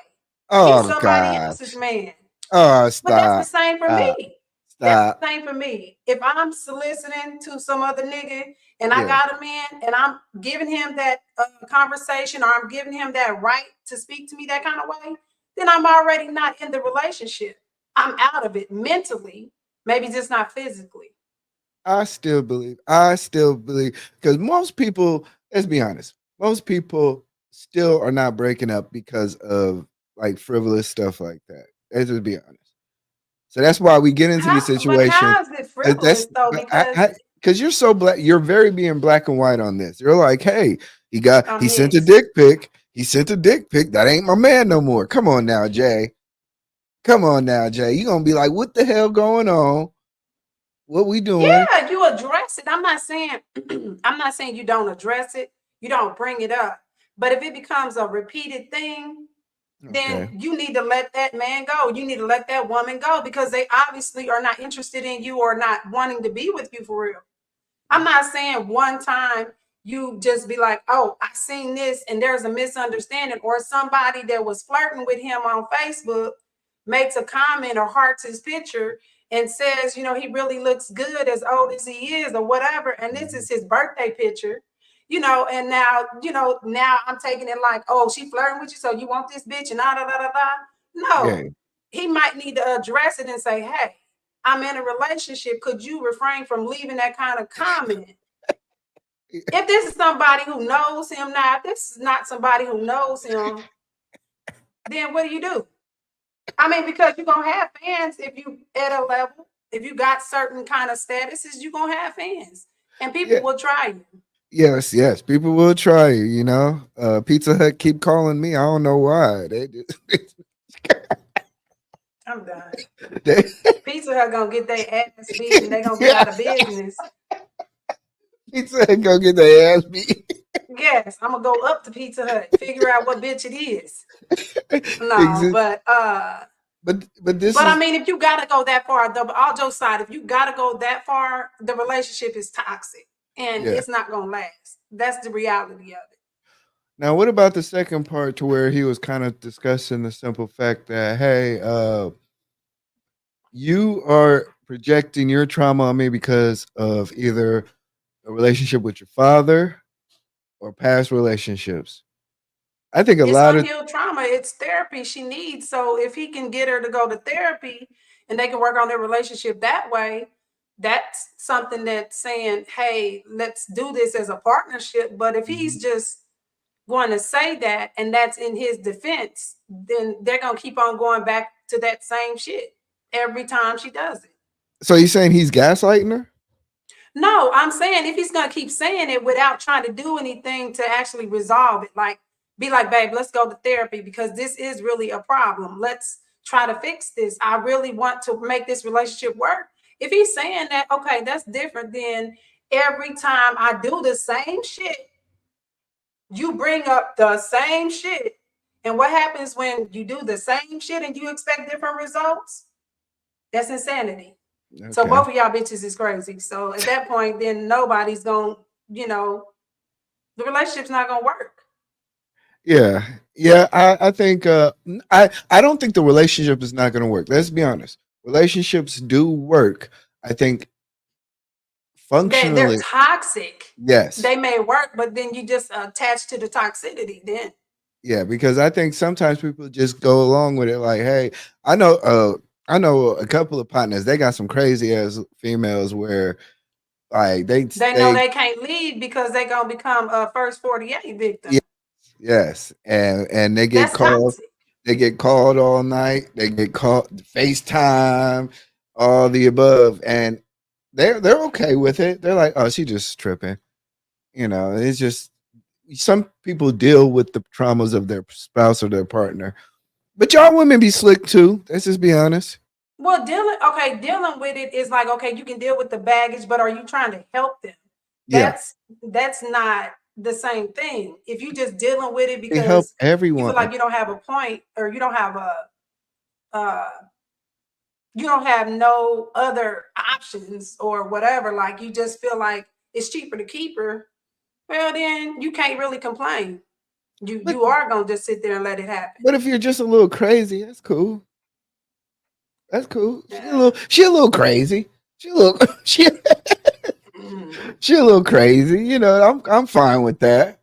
He's Oh somebody else's gosh. man. Oh But that's the stop. same for Stop. me. That's the Stop. same for me. If I'm soliciting to some other nigga and I Yeah. got a man and I'm giving him that conversation or I'm giving him that right to speak to me that kind of way, then I'm already not in the relationship. I'm out of it mentally, maybe just not physically. I still believe because most people, let's be honest, most people still are not breaking up because of like frivolous stuff like that. Let's just be honest. So that's why we get into these situations. How is it frivolous That's though? Because because you're so black, you're very being black and white on this. You're like, hey, I'm he sent a mixed. dick pic. He sent a dick pic. That ain't my man no more. Come on now, Jay. Come on now, Jay. You gonna be like, what the hell going on? What we doing? Yeah, you address it. I'm not saying I'm not saying you don't address it, you don't bring it up. But if it becomes a repeated thing, Okay. then you need to let that man go. You need to let that woman go because they obviously are not interested in you or not wanting to be with you for real. I'm not saying one time you just be like, oh, I seen this and there's a misunderstanding, or somebody that was flirting with him on Facebook makes a comment or hearts his picture and says, he really looks good as old as he is or whatever. And this is his birthday picture. you know, and now, you know, now I'm taking it like, oh, she flirting with you, so you want this bitch and da da da da da. Yeah. No, he might need to address it and say, hey, I'm in a relationship. Could you refrain from leaving that kind of comment? If this is somebody who knows him now, if this is not somebody who knows him, then what do? I mean, because you're gonna have fans if you at a level, if you got certain kind of statuses, you're gonna have fans. And people Yeah. will try you. Yes, yes. People will try you, you know. Pizza Hut keep calling me. I don't know why. They just I'm done. they, Pizza Hut gonna get their ass beat and they gonna get yeah. out of business. Pizza Hut go get their ass beat. Yes, I'm gonna go up to Pizza Hut, figure out what bitch it is. No, Exist- but this but I is mean, if you gotta go that far, the all jokes aside, if you gotta go that far, the relationship is toxic and yeah. it's not gonna last. That's the reality of it. Now, what about the second part to where he was kind of discussing the simple fact that, hey, you are projecting your trauma on me because of either a relationship with your father or past relationships. I think a It's lot of unhealed trauma. It's therapy she needs. So if he can get her to go to therapy and they can work on their relationship that way, that's something that's saying, hey, let's do this as a partnership. But if he's just going to say that and that's in his defense, then they're going to keep on going back to that same shit every time she does it. so you're saying he's gaslighting her? No, I'm saying if he's gonna keep saying it without trying to do anything to actually resolve it, like be like, babe, let's go to therapy because this is really a problem. Let's try to fix this. I really want to make this relationship work. If he's saying that, okay, that's different than every time I do the same shit, you bring up the same shit. And what happens when you do the same shit and you expect different results? That's insanity. So Okay. both of y'all bitches is crazy. So at that point, then nobody's gonna, you know, the relationship's not gonna work. Yeah. Yeah. I think I don't think the relationship is not gonna work. Let's be honest. Relationships do work. I think They're functionally, toxic. yes. They may work, but then you just attach to the toxicity. Then Yeah, because I think sometimes people just go along with it like, hey, I know I know a couple of partners, they got some crazy ass females where like they know they they can't leave because they're gonna become a first 48 victim. yes, yes. And That's toxic. they get called all night, they get called FaceTime, all the above, and they're okay with it. They're like, oh, she just tripping. You know, it's just some people deal with the traumas of their spouse or their partner. But y'all women be slick too. Let's just be honest. Well, dealing with it is like, okay, you can deal with the baggage, but are you trying to help them? Yeah, That's not the same thing. If you just dealing with it they help because you feel everyone. like you don't have a point or uh you don't have no other options or whatever, like you just feel like it's cheaper to keep her, well then you can't really complain. You But you are gonna just sit there and let it happen. but if you're just a little crazy, that's cool. That's cool. Yeah. She a little crazy. She a little she Mhm. she a little crazy. You know, I'm fine with that.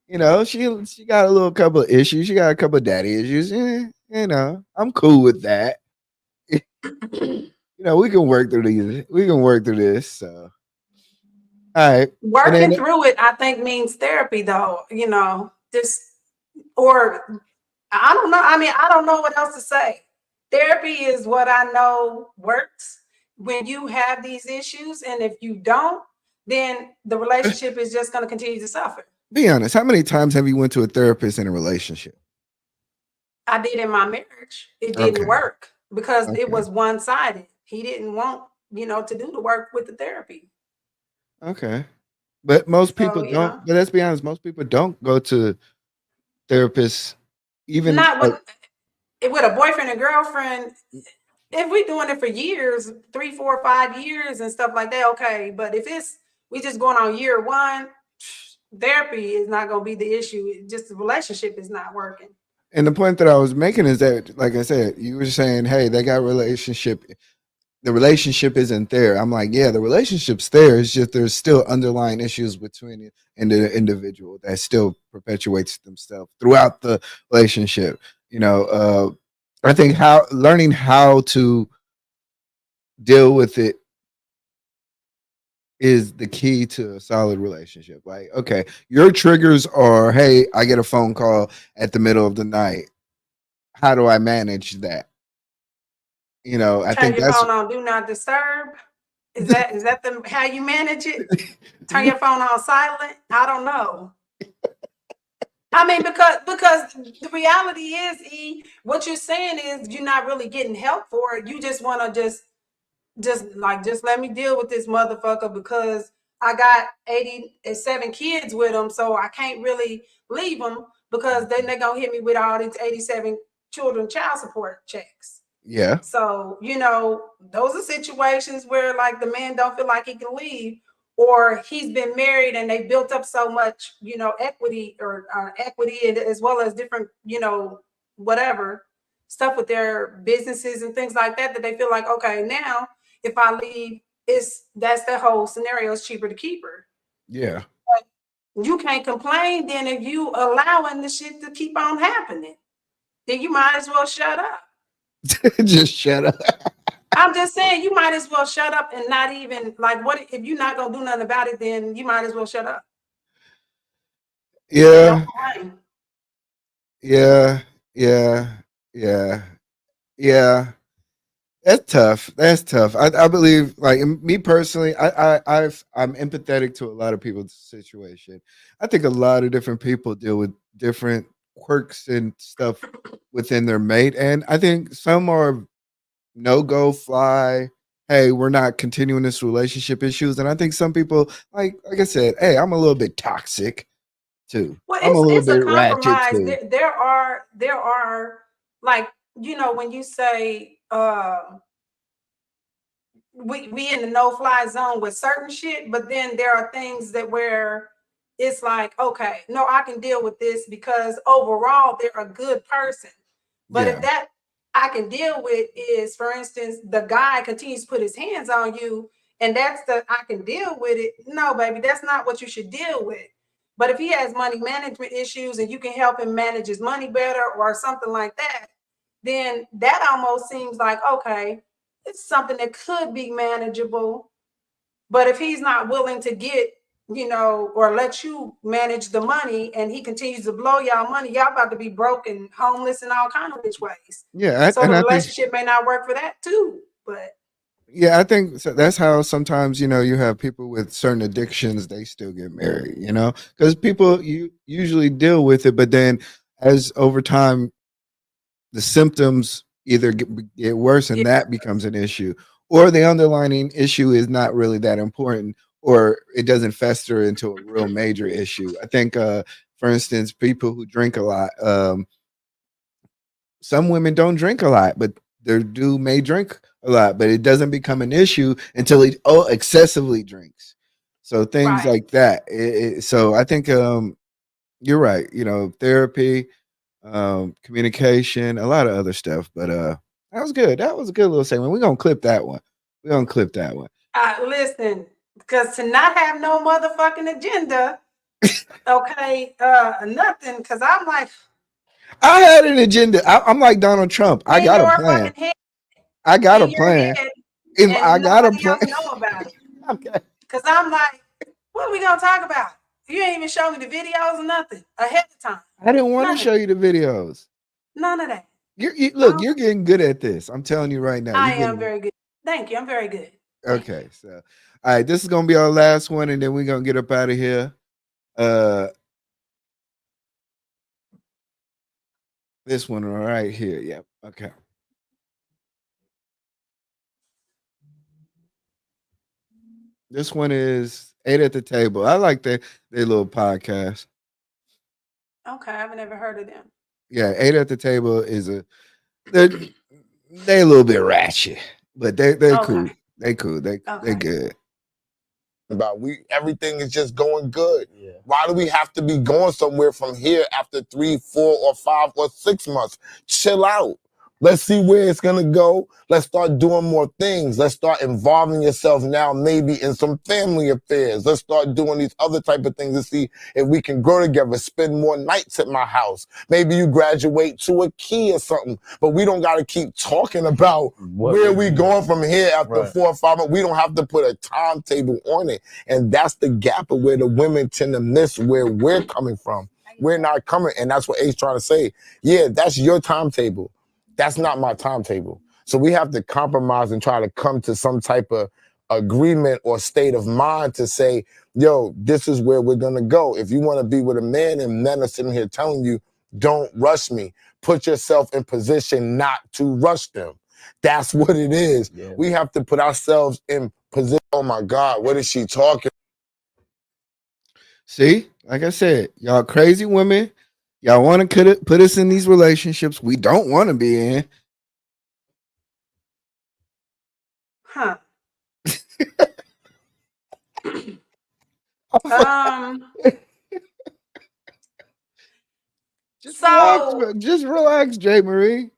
You know, she got a little couple of issues. She got a couple of daddy issues. You know, I'm cool with that. You know, we can work through these. We can work through this. So, all right. And then Working through it, I think, means therapy, though. You know, just or I don't know. I mean, I don't know what else to say. Therapy is what I know works when you have these issues, and if you don't, then the relationship is just going to continue to suffer. be honest. How many times have you went to a therapist in a relationship? I did in my marriage. It didn't Okay. work because it Okay. was one sided. He didn't want, to do the work with the therapy. Okay. But most people So, don't. But let's be honest. Most people don't go to therapists. Even not with a boyfriend and girlfriend. If we doing it for years, 3, 4, 5 years and stuff like that, okay. But if it's we just going on year one, therapy is not going to be the issue. Just the relationship is not working. and the point that I was making is that, like I said, you were saying, hey, they got relationship. the relationship isn't there. I'm like, yeah, the relationship's there. It's just there's still underlying issues between you and the individual that still perpetuates themselves throughout the relationship. I think learning how to deal with it is the key to a solid relationship. Like, okay, your triggers are, hey, I get a phone call at the middle of the night. How do I manage that? I Turn think your that's phone on do not disturb. Is that the how you manage it? Turn your phone on silent? I don't know. I mean, because the reality is, what you're saying is you're not really getting help for it. You just want to just let me deal with this motherfucker because I got 87 kids with them, so I can't really leave them because then they're gonna hit me with all these 87 children child support checks. yeah. So, those are situations where like the man don't feel like he can leave, or he's been married and they built up so much, equity or equity and as well as different, whatever stuff with their businesses and things like that, that they feel like, okay, now if I leave, that's the whole scenario. It's cheaper to keep her. Yeah. You can't complain then if you allowing the shit to keep on happening. Then you might as well shut up. Just shut up. I'm just saying you might as well shut up and not even like what if you're not gonna do nothing about it, then you might as well shut up. And don't Yeah. complain. Yeah. Yeah. Yeah. Yeah. That's tough. That's tough. I believe, like me personally, I'm empathetic to a lot of people's situation. I think a lot of different people deal with different quirks and stuff within their mate, and I think some are no go fly. Hey, we're not continuing this relationship issues, and I think some people, like I said, hey, I'm a little bit toxic too. Well, I'm a little it's a bit ratchet compromise. too. There are like when you say we in the no fly zone with certain shit, but then there are things that where it's like, okay, no, I can deal with this because overall they're a good person. But if Yeah. that I can deal with is, for instance, the guy continues to put his hands on you, and that's the I can deal with it. No, baby, that's not what you should deal with. But if he has money management issues and you can help him manage his money better or something like that, then that almost seems like, okay, it's something that could be manageable. But if he's not willing to get, or let you manage the money and he continues to blow y'all money, y'all about to be broke and homeless and all kind of which ways. Yeah, So and the I think relationship may not work for that too. But yeah, I think that's how sometimes you have people with certain addictions they still get married, because people you usually deal with it, but then as over time the symptoms either get worse and it, that becomes an issue, or the underlying issue is not really that important, or it doesn't fester into a real major issue. I think, for instance, people who drink a lot. Some women don't drink a lot, but their dude may drink a lot, but it doesn't become an issue until he excessively drinks. So things right. like that. So I think you're right. Therapy, communication, a lot of other stuff. But that was good. That was a good little segment. We're gonna clip that one. We're gonna clip that one. Listen, because to not have no motherfucking agenda, okay, nothing. Because I'm like I had an agenda. I'm like Donald Trump. I in got a your plan. fucking head, I got a in your plan. head, And I and got a nobody plan. else know about it. Okay. Because I'm like, what are we gonna talk about? You ain't even show me the videos or nothing ahead of time. I didn't want to None of show that. you the videos. None of that. Look, you're getting good at this. I'm telling you right now. I You're am getting very good. Thank you. I'm very good. Thank you. okay. So, all right, this is gonna be our last one, and then we're gonna get up out of here. Uh, this one right here. Yep. Okay. This one is Eight at the Table. I like their little podcast. Okay, I've never heard of them. Yeah, Eight at the Table is they're a little bit ratchet, but they're Okay. cool. They cool. They're Okay. good. About everything is just going good. Yeah. Why do we have to be going somewhere from here after 3, 4, or 5 or 6 months? Chill out. Let's see where it's going to go. Let's start doing more things. Let's start involving yourself now maybe in some family affairs. Let's start doing these other type of things to see if we can grow together, spend more nights at my house. Maybe you graduate to a key or something, but we don't got to keep talking about where we going from here after 4 or 5 months. We don't have to put a timetable on it. And that's the gap of where the women tend to miss where we're coming from. We're not coming. And that's what Ace trying to say. Yeah, that's your timetable. That's not my timetable. So we have to compromise and try to come to some type of agreement or state of mind to say, yo, this is where we're going to go. If you want to be with a man and men are sitting here telling you, don't rush me, put yourself in position not to rush them. That's what it is. Yeah. We have to put ourselves in position. Oh my God, what is she talking? See, like I said, y'all crazy women. Y'all want to put us in these relationships we don't want to be in. Huh. Just relax, J. Marie.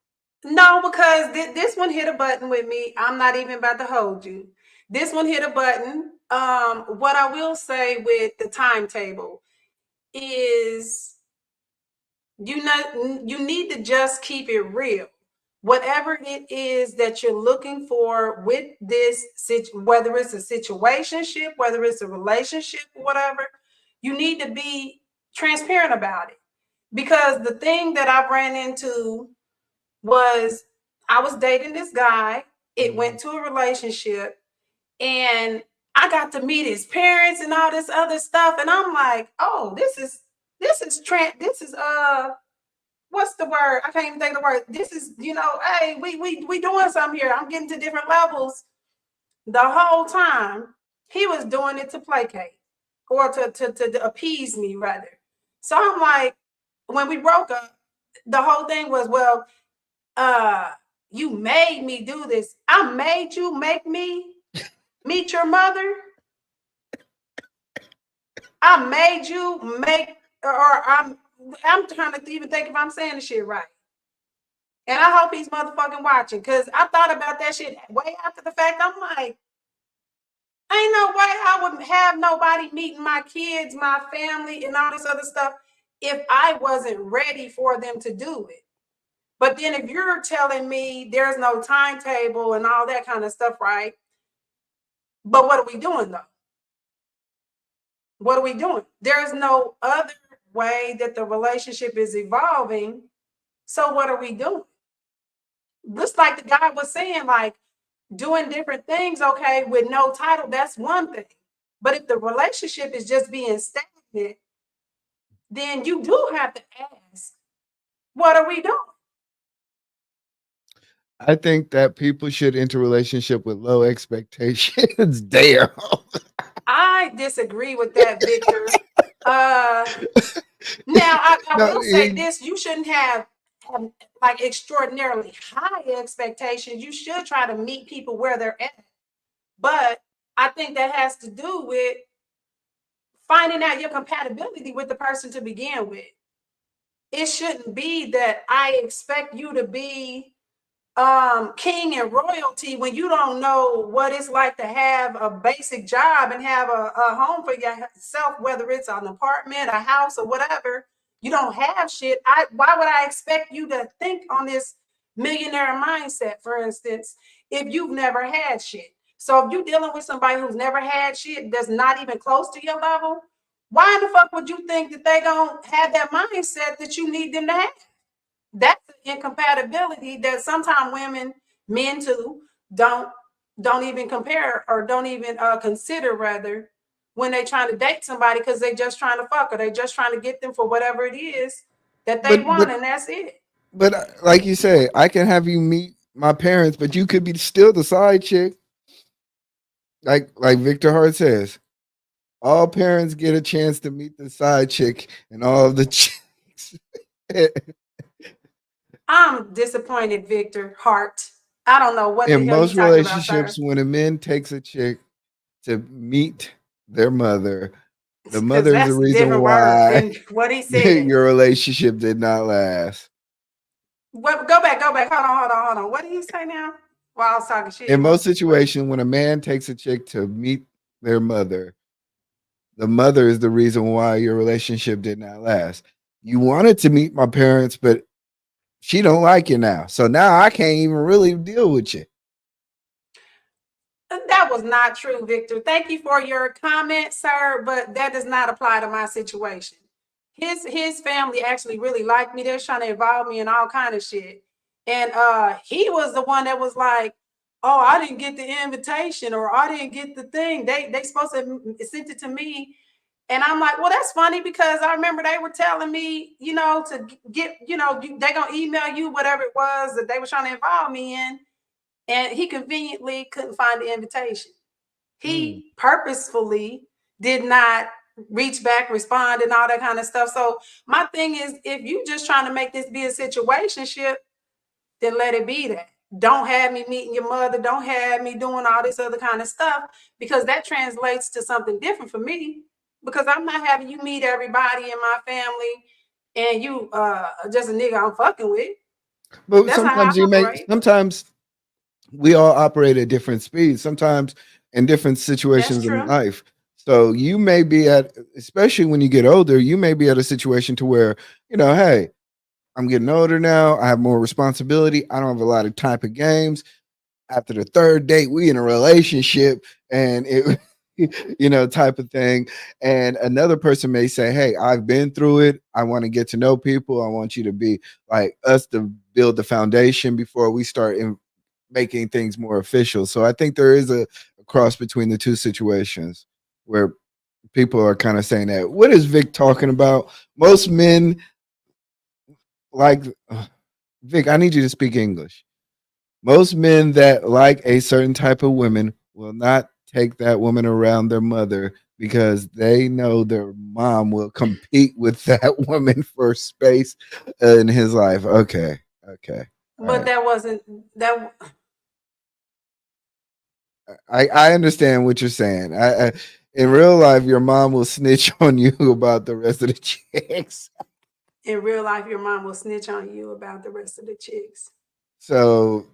No, because this one hit a button with me. I'm not even about to hold you. This one hit a button. What I will say with the timetable is you need to just keep it real. Whatever it is that you're looking for with this, whether it's a situationship, whether it's a relationship, whatever, you need to be transparent about it. Because the thing that I ran into was I was dating this guy. It went to a relationship, and I got to meet his parents and all this other stuff. And I'm like, oh, this is what's the word? I can't even think of the word. This is, hey, we doing something here. I'm getting to different levels. The whole time he was doing it to placate or to appease me rather. So I'm like, when we broke up, the whole thing was, well, you made me do this. I made you make me meet your mother. I made you make, or I'm trying to even think if I'm saying the shit right. And I hope he's motherfucking watching, because I thought about that shit way after the fact. I'm like, ain't no way I would have nobody meeting my kids, my family, and all this other stuff if I wasn't ready for them to do it. But then if you're telling me there's no timetable and all that kind of stuff, right? But what are we doing though? What are we doing? There's no other way that the relationship is evolving. So what are we doing? Just like the guy was saying, like doing different things, okay, with no title, that's one thing. But if the relationship is just being stagnant, then you do have to ask, what are we doing? I think that people should enter a relationship with low expectations. Damn. I disagree with that, Victor. Now I will say this: you shouldn't have like extraordinarily high expectations. You should try to meet people where they're at. But I think that has to do with finding out your compatibility with the person to begin with. It shouldn't be that I expect you to be king and royalty when you don't know what it's like to have a basic job and have a home for yourself, whether it's an apartment, a house, or whatever. You don't have shit. Why would I expect you to think on this millionaire mindset, for instance, if you've never had shit? So if you're dealing with somebody who's never had shit, that's not even close to your level, why in the fuck would you think that they don't have that mindset that you need them to have? That's an incompatibility that sometimes women, men too, don't even compare or don't even consider rather when they're trying to date somebody, because they're just trying to fuck or they're just trying to get them for whatever it is that they want, and that's it. But like you say, I can have you meet my parents, but you could be still the side chick. Like Victor Hart says, all parents get a chance to meet the side chick and all of the chicks. I'm disappointed, Victor Hart. I don't know what in the hell most you're talking relationships, about, when a man takes a chick to meet their mother, the because mother is the that's a reason different word why than what he said. your relationship did not last. What? Go back. Hold on. What did you say now? While I was talking shit. In most situations, when a man takes a chick to meet their mother, the mother is the reason why your relationship did not last. You wanted to meet my parents, but she don't like you now. So now I can't even really deal with you. That was not true, Victor. Thank you for your comment, sir, but that does not apply to my situation. His family actually really liked me. They're trying to involve me in all kind of shit. And he was the one that was like, "Oh, I didn't get the invitation, or I didn't get the thing. They supposed to sent it to me." And I'm like, "Well, that's funny because I remember they were telling me, to get, they gonna email you whatever it was that they were trying to involve me in." And he conveniently couldn't find the invitation. He purposefully did not reach back, respond, and all that kind of stuff. So my thing is, if you just trying to make this be a situationship, then let it be that. Don't have me meeting your mother. Don't have me doing all this other kind of stuff, because that translates to something different for me. Because I'm not having you meet everybody in my family and you just a nigga I'm fucking with. But That's not how I operate. sometimes we all operate at different speeds, sometimes in different That's situations in true. life. So you may be especially when you get older, you may be at a situation to where, hey, I'm getting older now. I have more responsibility. I don't have a lot of time for games. After the third date, we in a relationship and it, type of thing. And another person may say, hey, I've been through it. I want to get to know people. I want you to be like us to build the foundation before we start making things more official. So I think there is a cross between the two situations where people are kind of saying that. What is Vic talking about? Most men like Vic, I need you to speak English. Most men that like a certain type of women will not take that woman around their mother because they know their mom will compete with that woman for space in his life. Okay. Okay. All But right. that wasn't that. I understand what you're saying. In real life, your mom will snitch on you about the rest of the chicks. In real life, your mom will snitch on you about the rest of the chicks. So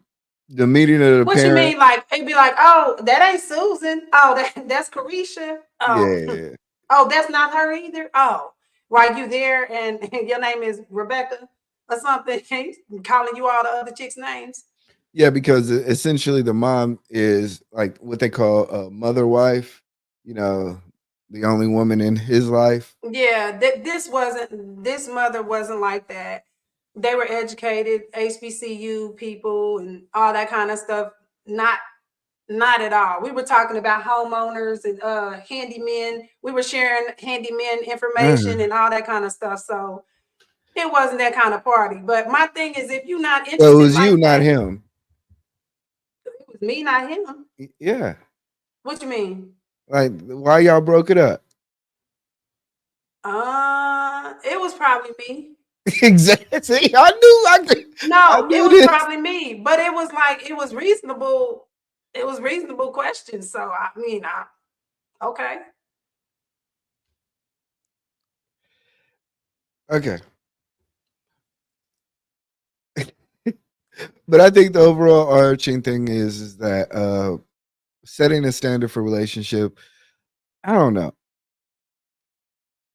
the meeting of the What you parent, mean? Like it'd be like, oh, that ain't Susan. Oh, that's Carisha. Oh, yeah, oh, that's not her either. Oh, while you there and your name is Rebecca or something, calling you all the other chicks' names. yeah, because essentially the mom is like what they call a mother wife. You know, the only woman in his life. Yeah, this mother wasn't like that. They were educated, HBCU people and all that kind of stuff. Not at all. We were talking about homeowners and handymen. We were sharing handyman information Uh, and all that kind of stuff. So it wasn't that kind of party. But my thing is, if you're not so it interested was you, like not that, him. it was me, not him. Yeah, What you mean? like why y'all broke it up? It was probably me. Exactly. See, I No, it knew was this. probably me. But it was like it was reasonable. It was reasonable questions. So I mean, okay. Okay, but I think the overall arching thing is that setting a standard for relationship. I don't know.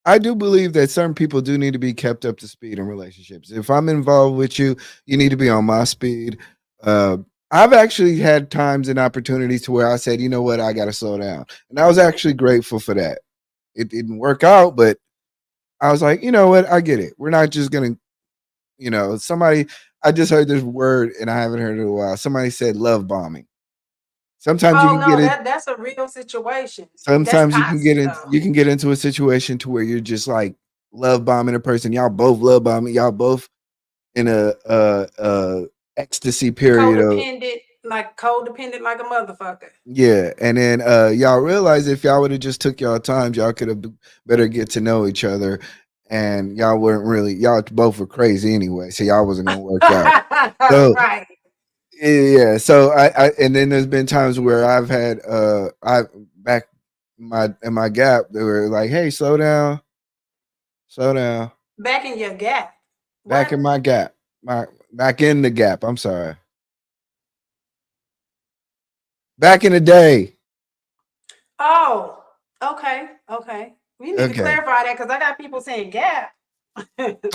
I do believe that certain people do need to be kept up to speed in relationships. If I'm involved with you, you need to be on my speed. Uh, I've actually had times and opportunities to where I said, you know what, I got to slow down. And I was actually grateful for that. It didn't work out, but I was like, you know what, I get it. We're not just going to, I just heard this word and I haven't heard it in a while. Somebody said love bombing. Sometimes you Oh can no, get it. that's a real situation. That's Sometimes toxic though. you can get into a situation to where you're just like love bombing a person. Y'all both love bombing. Y'all both in a ecstasy period of Codependent like a motherfucker. yeah. And then y'all realize if y'all would have just took y'all time, y'all could have better get to know each other. And y'all weren't really y'all both were crazy anyway, so y'all wasn't gonna work out. So Right. yeah, so I and then there's been times where I've had I back in my gap, they were like, hey, slow down. Back in your gap. Back What? in my gap. My Back in the gap. I'm sorry. Back in the day. Oh, okay, okay. We need to Okay. clarify that because I got people saying gap.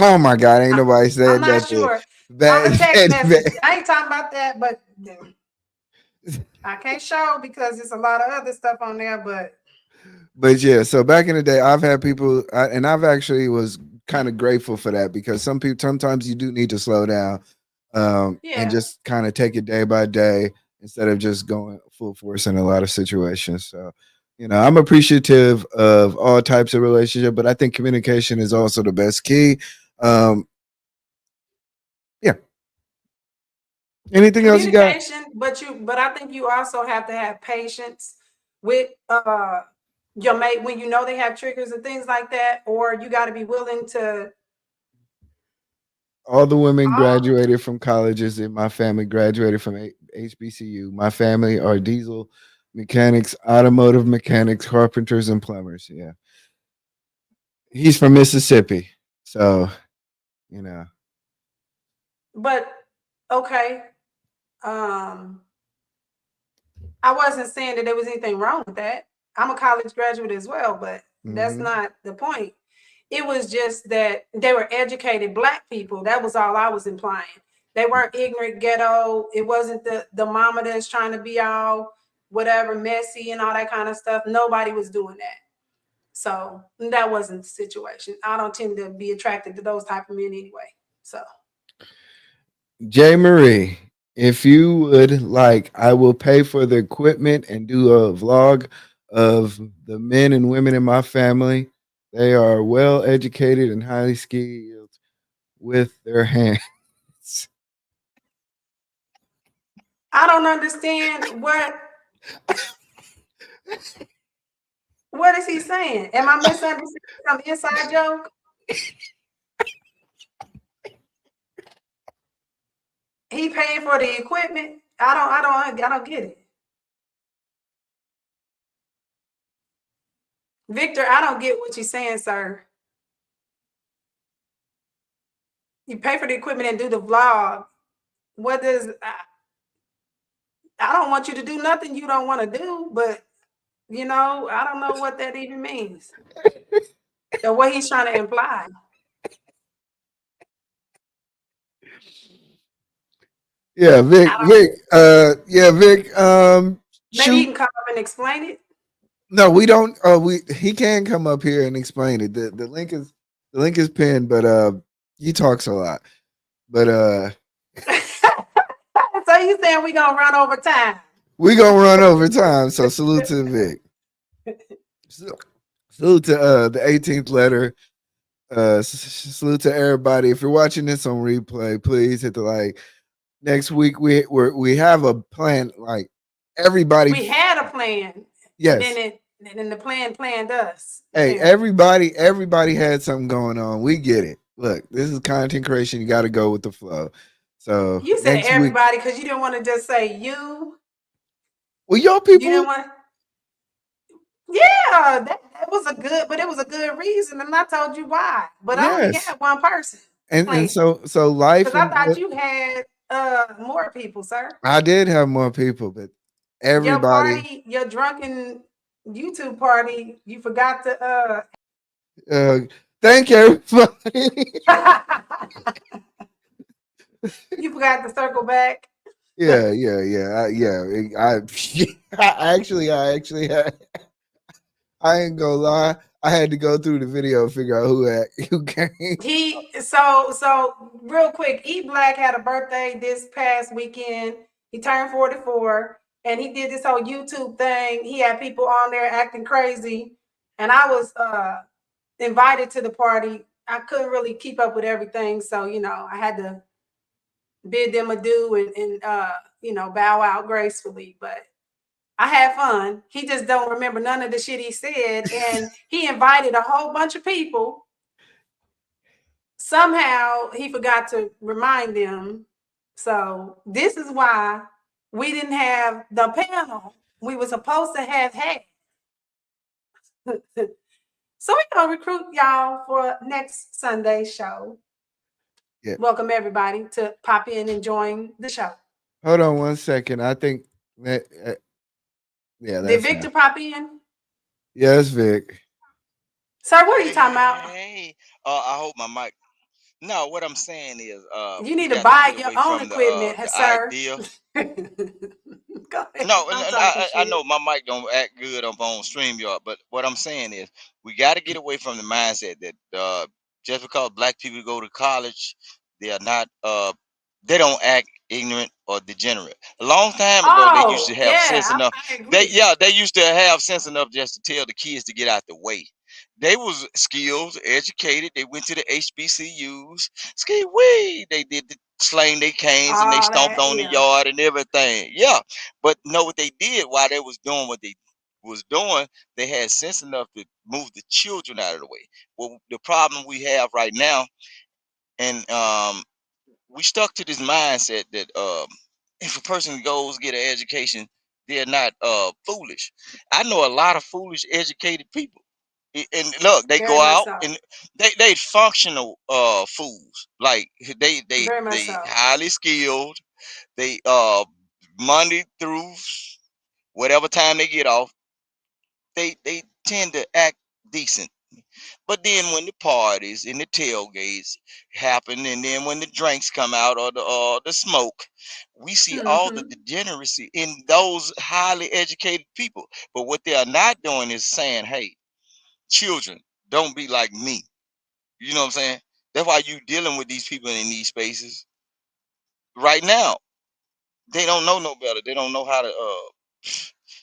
Oh my God, ain't nobody I'm said not nothing. sure. On Bad, the text bad, message, bad. I ain't talking about that, but I can't show because there's a lot of other stuff on there. But yeah, so back in the day, I've had people, and I've actually was kind of grateful for that because some people sometimes you do need to slow down, and Yeah, just kind of take it day by day instead of just going full force in a lot of situations. So, I'm appreciative of all types of relationship, but I think communication is also the best key. Um, yeah. Anything else you got? communication, but I think you also have to have patience with your mate when you know they have triggers and things like that, or you got to be willing to. All the women graduated from colleges in my family graduated from HBCU. My family are diesel mechanics, automotive mechanics, carpenters, and plumbers. Yeah. He's from Mississippi. So, you know. But okay, I wasn't saying that there was anything wrong with that. I'm a college graduate as well, but that's Mhm. not the point. It was just that they were educated Black people. That was all I was implying. They weren't ignorant ghetto. It wasn't the mama that's trying to be all whatever messy and all that kind of stuff. Nobody was doing that. So that wasn't the situation. I don't tend to be attracted to those type of men anyway. So J. Marie, if you would like, I will pay for the equipment and do a vlog of the men and women in my family. They are well educated and highly skilled with their hands. I don't understand what is he saying? Am I misunderstanding some inside joke? He paying for the equipment. I don't get it. Victor, I don't get what you're saying, sir. You pay for the equipment and do the vlog. What does I don't want you to do nothing you don't want to do, but I don't know what that even means. Or what he's trying to imply. Yeah, Vic, I don't Vic, yeah, Vic, maybe he shoot. can come up and explain it. No, we don't. He can come up here and explain it. The link is pinned, but he talks a lot. But So you saying we gonna run over time? we gonna run over time. So salute to Vic. Salute to the 18th letter. Salute to everybody. If you're watching this on replay, please hit the like. Next week we have a plan. Like everybody. We had a plan, and Yes. then the plan planned us. Hey, Apparently. everybody had something going on. We get it. Look, this is content creation. You got to go with the flow. So You said next week, everybody because you didn't want to just say you. well, y'all You didn't people, want. Yeah, that was a good, but it was a good reason, and I told you why. But I only yes, had one person and playing so life because I and thought you had more people, sir. I did have more people, but Your everybody. party, your drunken YouTube party, you forgot to Uh, thank everybody. you forgot to circle back. Yeah. I actually had. I ain't gonna lie. I had to go through the video and figure out who came. So real quick, E Black had a birthday this past weekend. He turned 44 and he did this whole YouTube thing. He had people on there acting crazy. And I was invited to the party. I couldn't really keep up with everything. So, I had to bid them adieu and bow out gracefully. But I had fun. He just don't remember none of the shit he said. And he invited a whole bunch of people. Somehow he forgot to remind them. So this is why we didn't have the panel we were supposed to have had. So we're gonna recruit y'all for next Sunday show. Yeah. welcome everybody to pop in and join the show. Hold on one second. I think that, yeah, Did that's Victor him. pop in? Yes, Vic. Sir, what are you Hey, talking hey, about? hey. I hope my mic. No, what I'm saying is, You we need to got to buy get your away own from equipment, the sir. idea. Go ahead. No, I'm and talking I shit. know my mic don't act good up on StreamYard, but what I'm saying is we got to get away from the mindset that just because black people go to college, they are not they don't act ignorant or degenerate. A long time ago, they used Oh, to have yeah, sense enough. I agree. They used to have sense enough just to tell the kids to get out the way. They was skilled, educated. They went to the HBCUs. Ski wee. They did the slang they canes and they All stomped that, on the yeah. yard and everything. Yeah, but know what they did while they was doing what they was doing? They had sense enough to move the children out of the way. Well, the problem we have right now, and we stuck to this mindset that if a person goes get an education, they're not foolish. I know a lot of foolish educated people. And look, they Very go much out so. and they functional fools. Like Very much they so. highly skilled. They Monday through whatever time they get off, they tend to act decent. But then when the parties and the tailgates happen, and then when the drinks come out or the smoke, we see all the Hmm. degeneracy in those highly educated people. But what they are not doing is saying, "Hey, children, don't be like me." You know what I'm saying? That's why you dealing with these people in these spaces right now. They don't know no better. They don't know how to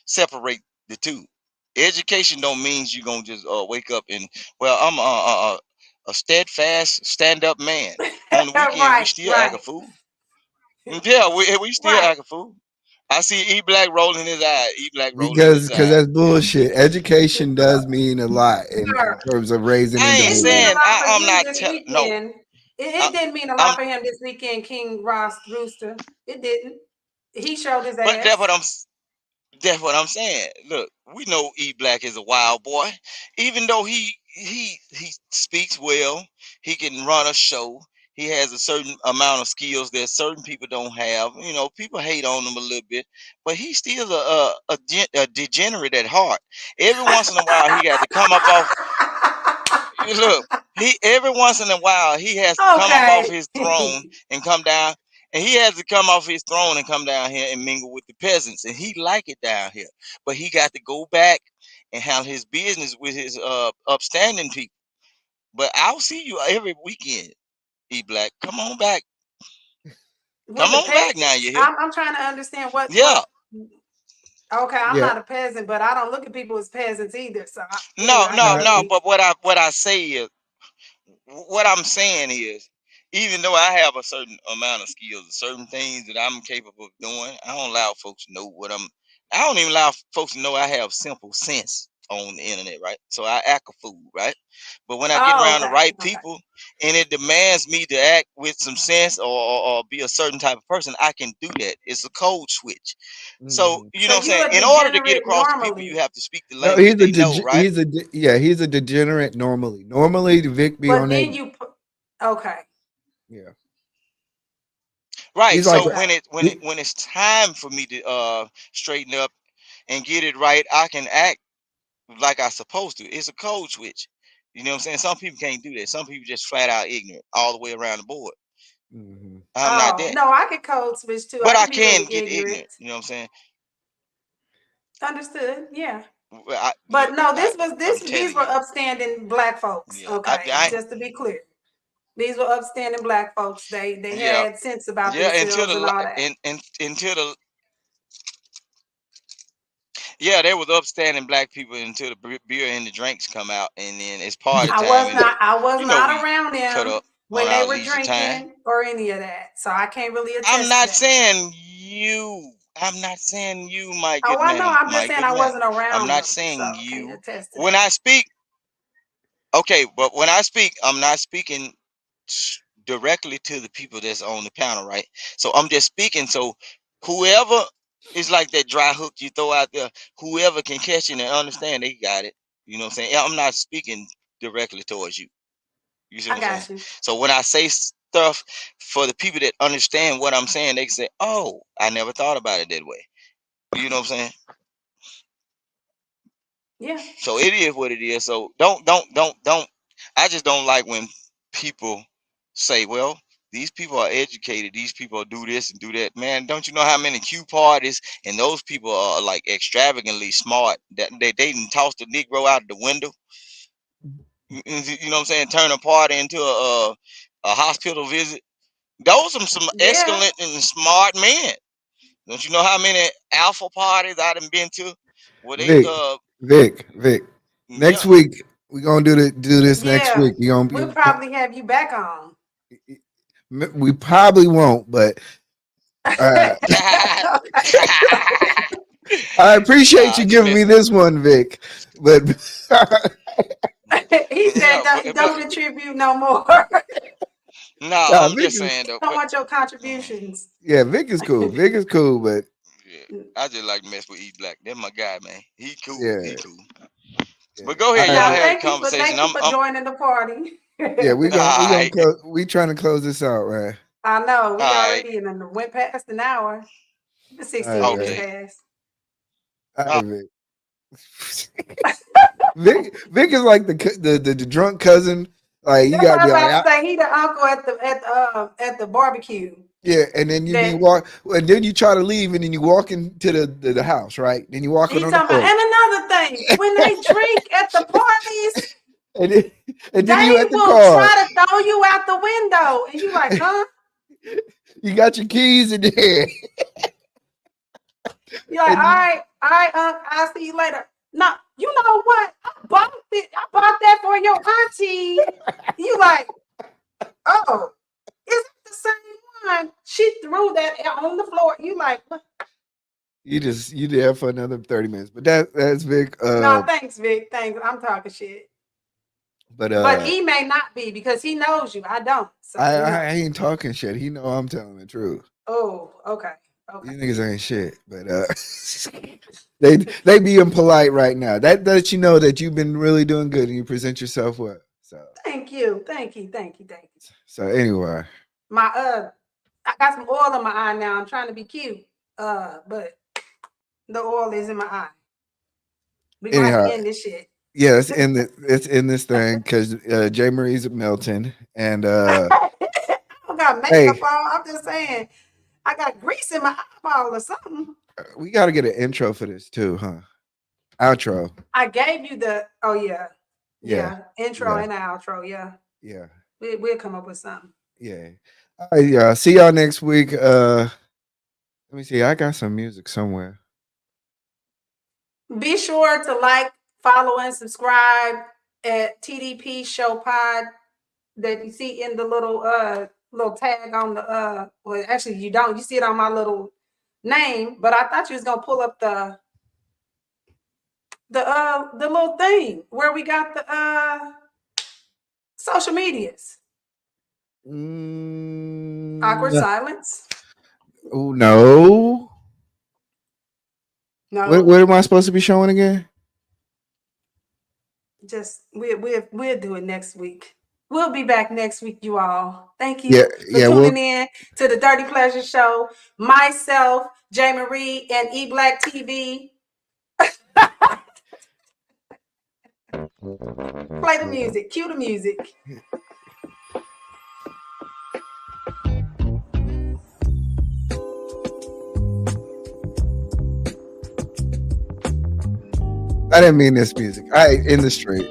separate the two. Education don't means you gonna just wake up and well, I'm a steadfast stand up man. On the weekend, we Right, still act a right, fool. Yeah, we still right. act a fool. I see E Black rolling his eye. E Black rolling Because his eye. that's bullshit. Education does mean a lot in Sir, terms of raising I ain't it mean a individuals. saying lot for I'm you not this no. weekend. I, It didn't mean a I'm lot for him this weekend, King Ross Rooster. It didn't. He showed his but ass. that's what I'm saying. Look, we know E Black is a wild boy. Even though he speaks well, he can run a show. He has a certain amount of skills that certain people don't have. You know, people hate on him a little bit, but he's still a degenerate at heart. Every once in a while, he got to come up off. Look, he every once in a while he has to come up off Okay. his throne and come down, and he has to come off his throne and come down here and mingle with the peasants, and he like it down here. But he got to go back and handle his business with his upstanding people. But I'll see you every weekend, E Black. With Come the on back now. peasants, You hear? I'm trying to understand what. Yeah. Okay, I'm Yeah. not a peasant, but I don't look at people as peasants either. So No, I no, No, can't no. be. But what I say is what I'm saying is, even though I have a certain amount of skills, certain things that I'm capable of doing, I don't allow folks to know what I'm. I don't even allow folks to know I have simple sense on the internet, right? So I act a fool, right? But when I get Oh, around the okay, right okay. people and it demands me to act with some sense or be a certain type of person, I can do that. It's a code switch. So mhm. you So know what I'm you saying? a In order to get degenerate across to people, you normally, have to speak the No, language they know, right? yeah, he's a degenerate normally. Normally, Vic be but on that. then okay, Yeah, Right. he's like So okay. when it's time for me to straighten up and get it right, I can act like I supposed to. It's a code switch. You know what I'm saying? Some people can't do that. Some people just flat out ignorant all the way around the board. mhm. I'm not Oh that. no, I could code switch too. I But I can be very can get ignorant. ignorant. You know what I'm saying? Understood. Yeah. Look, But no, this was I'm these telling were you. upstanding black folks. Yeah. Okay, just to be clear, these were upstanding black folks. They Yeah. had sense about Yeah, themselves and all that. until the yeah, there was upstanding black people until the beer and the drinks come out, and then it's party time, and I was you know not we around cut them up on when they our were leisure time. drinking or any of that, so I can't really I'm attest to not that. saying you. I'm not saying you, my Oh, good I know. man, I'm just my saying good I man. wasn't I'm around not them, so saying I can't you. attest to When that. I speak, okay, but when I speak, I'm not speaking directly to the people that's on the panel, right? So I'm just speaking. So whoever is like that dry hook you throw out there, whoever can catch it and understand, they got it. You know what I'm saying? I'm not speaking directly towards you. You see what I I'm saying? got you. So when I say stuff for the people that understand what I'm saying. They can say, "Oh, I never thought about it that way." You know what I'm saying? Yeah. So it is what it is. So don't. I just don't like when people say, "Well, these people are educated. These people do this and do that." Man, don't you know how many Q parties and those people are like extravagantly smart that they didn't toss the Negro out the window? You know what I'm saying? Turn a party into a hospital visit. Those are some Yeah. excellent and smart men. Don't you know how many alpha parties I done been to? Where they Vic, Vic. yeah. Next week we're gonna do this next Yeah. week. You gonna We'll be probably have you back on. we probably won't, but uh I appreciate Nah, you I just giving me mess. this one, Vic. But He said Yeah, don't but contribute no more. nah, nah, I'm Vic just is, saying though. Don't want your contributions. yeah, Vic is cool. Vic is cool, but Yeah, I just like to mess with E Black. That's my guy, man. He cool. He yeah, cool. yeah. But go All ahead, right, y'all Now Vic. have the conversation. thank you for I'm joining the party. Yeah, we all gonna right. close. We trying to close this out, man. I know we All right. already went past an hour. The All 16 right, minutes man. Okay. past. All right, Vic. Vic is like the drunk cousin. Like you That's gotta what I be was like, about to say. He the uncle at the barbecue. yeah, and then you be That walk, and then you try to leave, and then you walk into the house, right? Then you walking he on the talking about. porch, And another thing, when they drink at the parties, and then, and then you they at the will car. try to throw you out the window, and you like, huh? You got your keys in there, You're like, and you, all right, I'll see you later. No, you know what? I bought it. I bought that for your auntie. You like, oh, is it the same one? She threw that on the floor. You like, what? you there for another 30 minutes. But that's Vic. No, thanks, Vic. Thanks. I'm talking shit. But But he may not be because he knows you. I don't. So I ain't talking shit. He know I'm telling the truth. Oh, okay. These Okay. niggas ain't shit. But they being polite right now. That lets you know that you've been really doing good and you present yourself well. So Thank you. Thank you. Thank you. Thank you. so anyway. My I got some oil in my eye now. I'm trying to be cute. But the oil is in my eye. We might Anyhow, be in this shit. yeah, it's in this thing because J. Marie's melting and I don't got makeup hey, on. I'm just saying I got grease in my eyeball or something. we got to get an intro for this too, huh? Outro. I gave you the Yeah, intro yeah, and outro. Yeah, yeah, we'll come up with something. yeah. All right, yeah. See y'all next week. Let me see. I got some music somewhere. Be sure to like, follow, and subscribe at TDP Show Pod that you see in the little tag on the well, actually you don't. You see it on my little name, but I thought you was gonna pull up the little thing where we got the social medias. Awkward silence. Oh no. No, What am I supposed to be showing again? just we'll do it next week. We'll be back next week, you all. Thank Yeah, you for yeah. Well, tuning in to the Dirty Pleasure Show. Myself, J. Marie, and eBlackTV. Play the music. Cue the music. I didn't mean this music. In the street.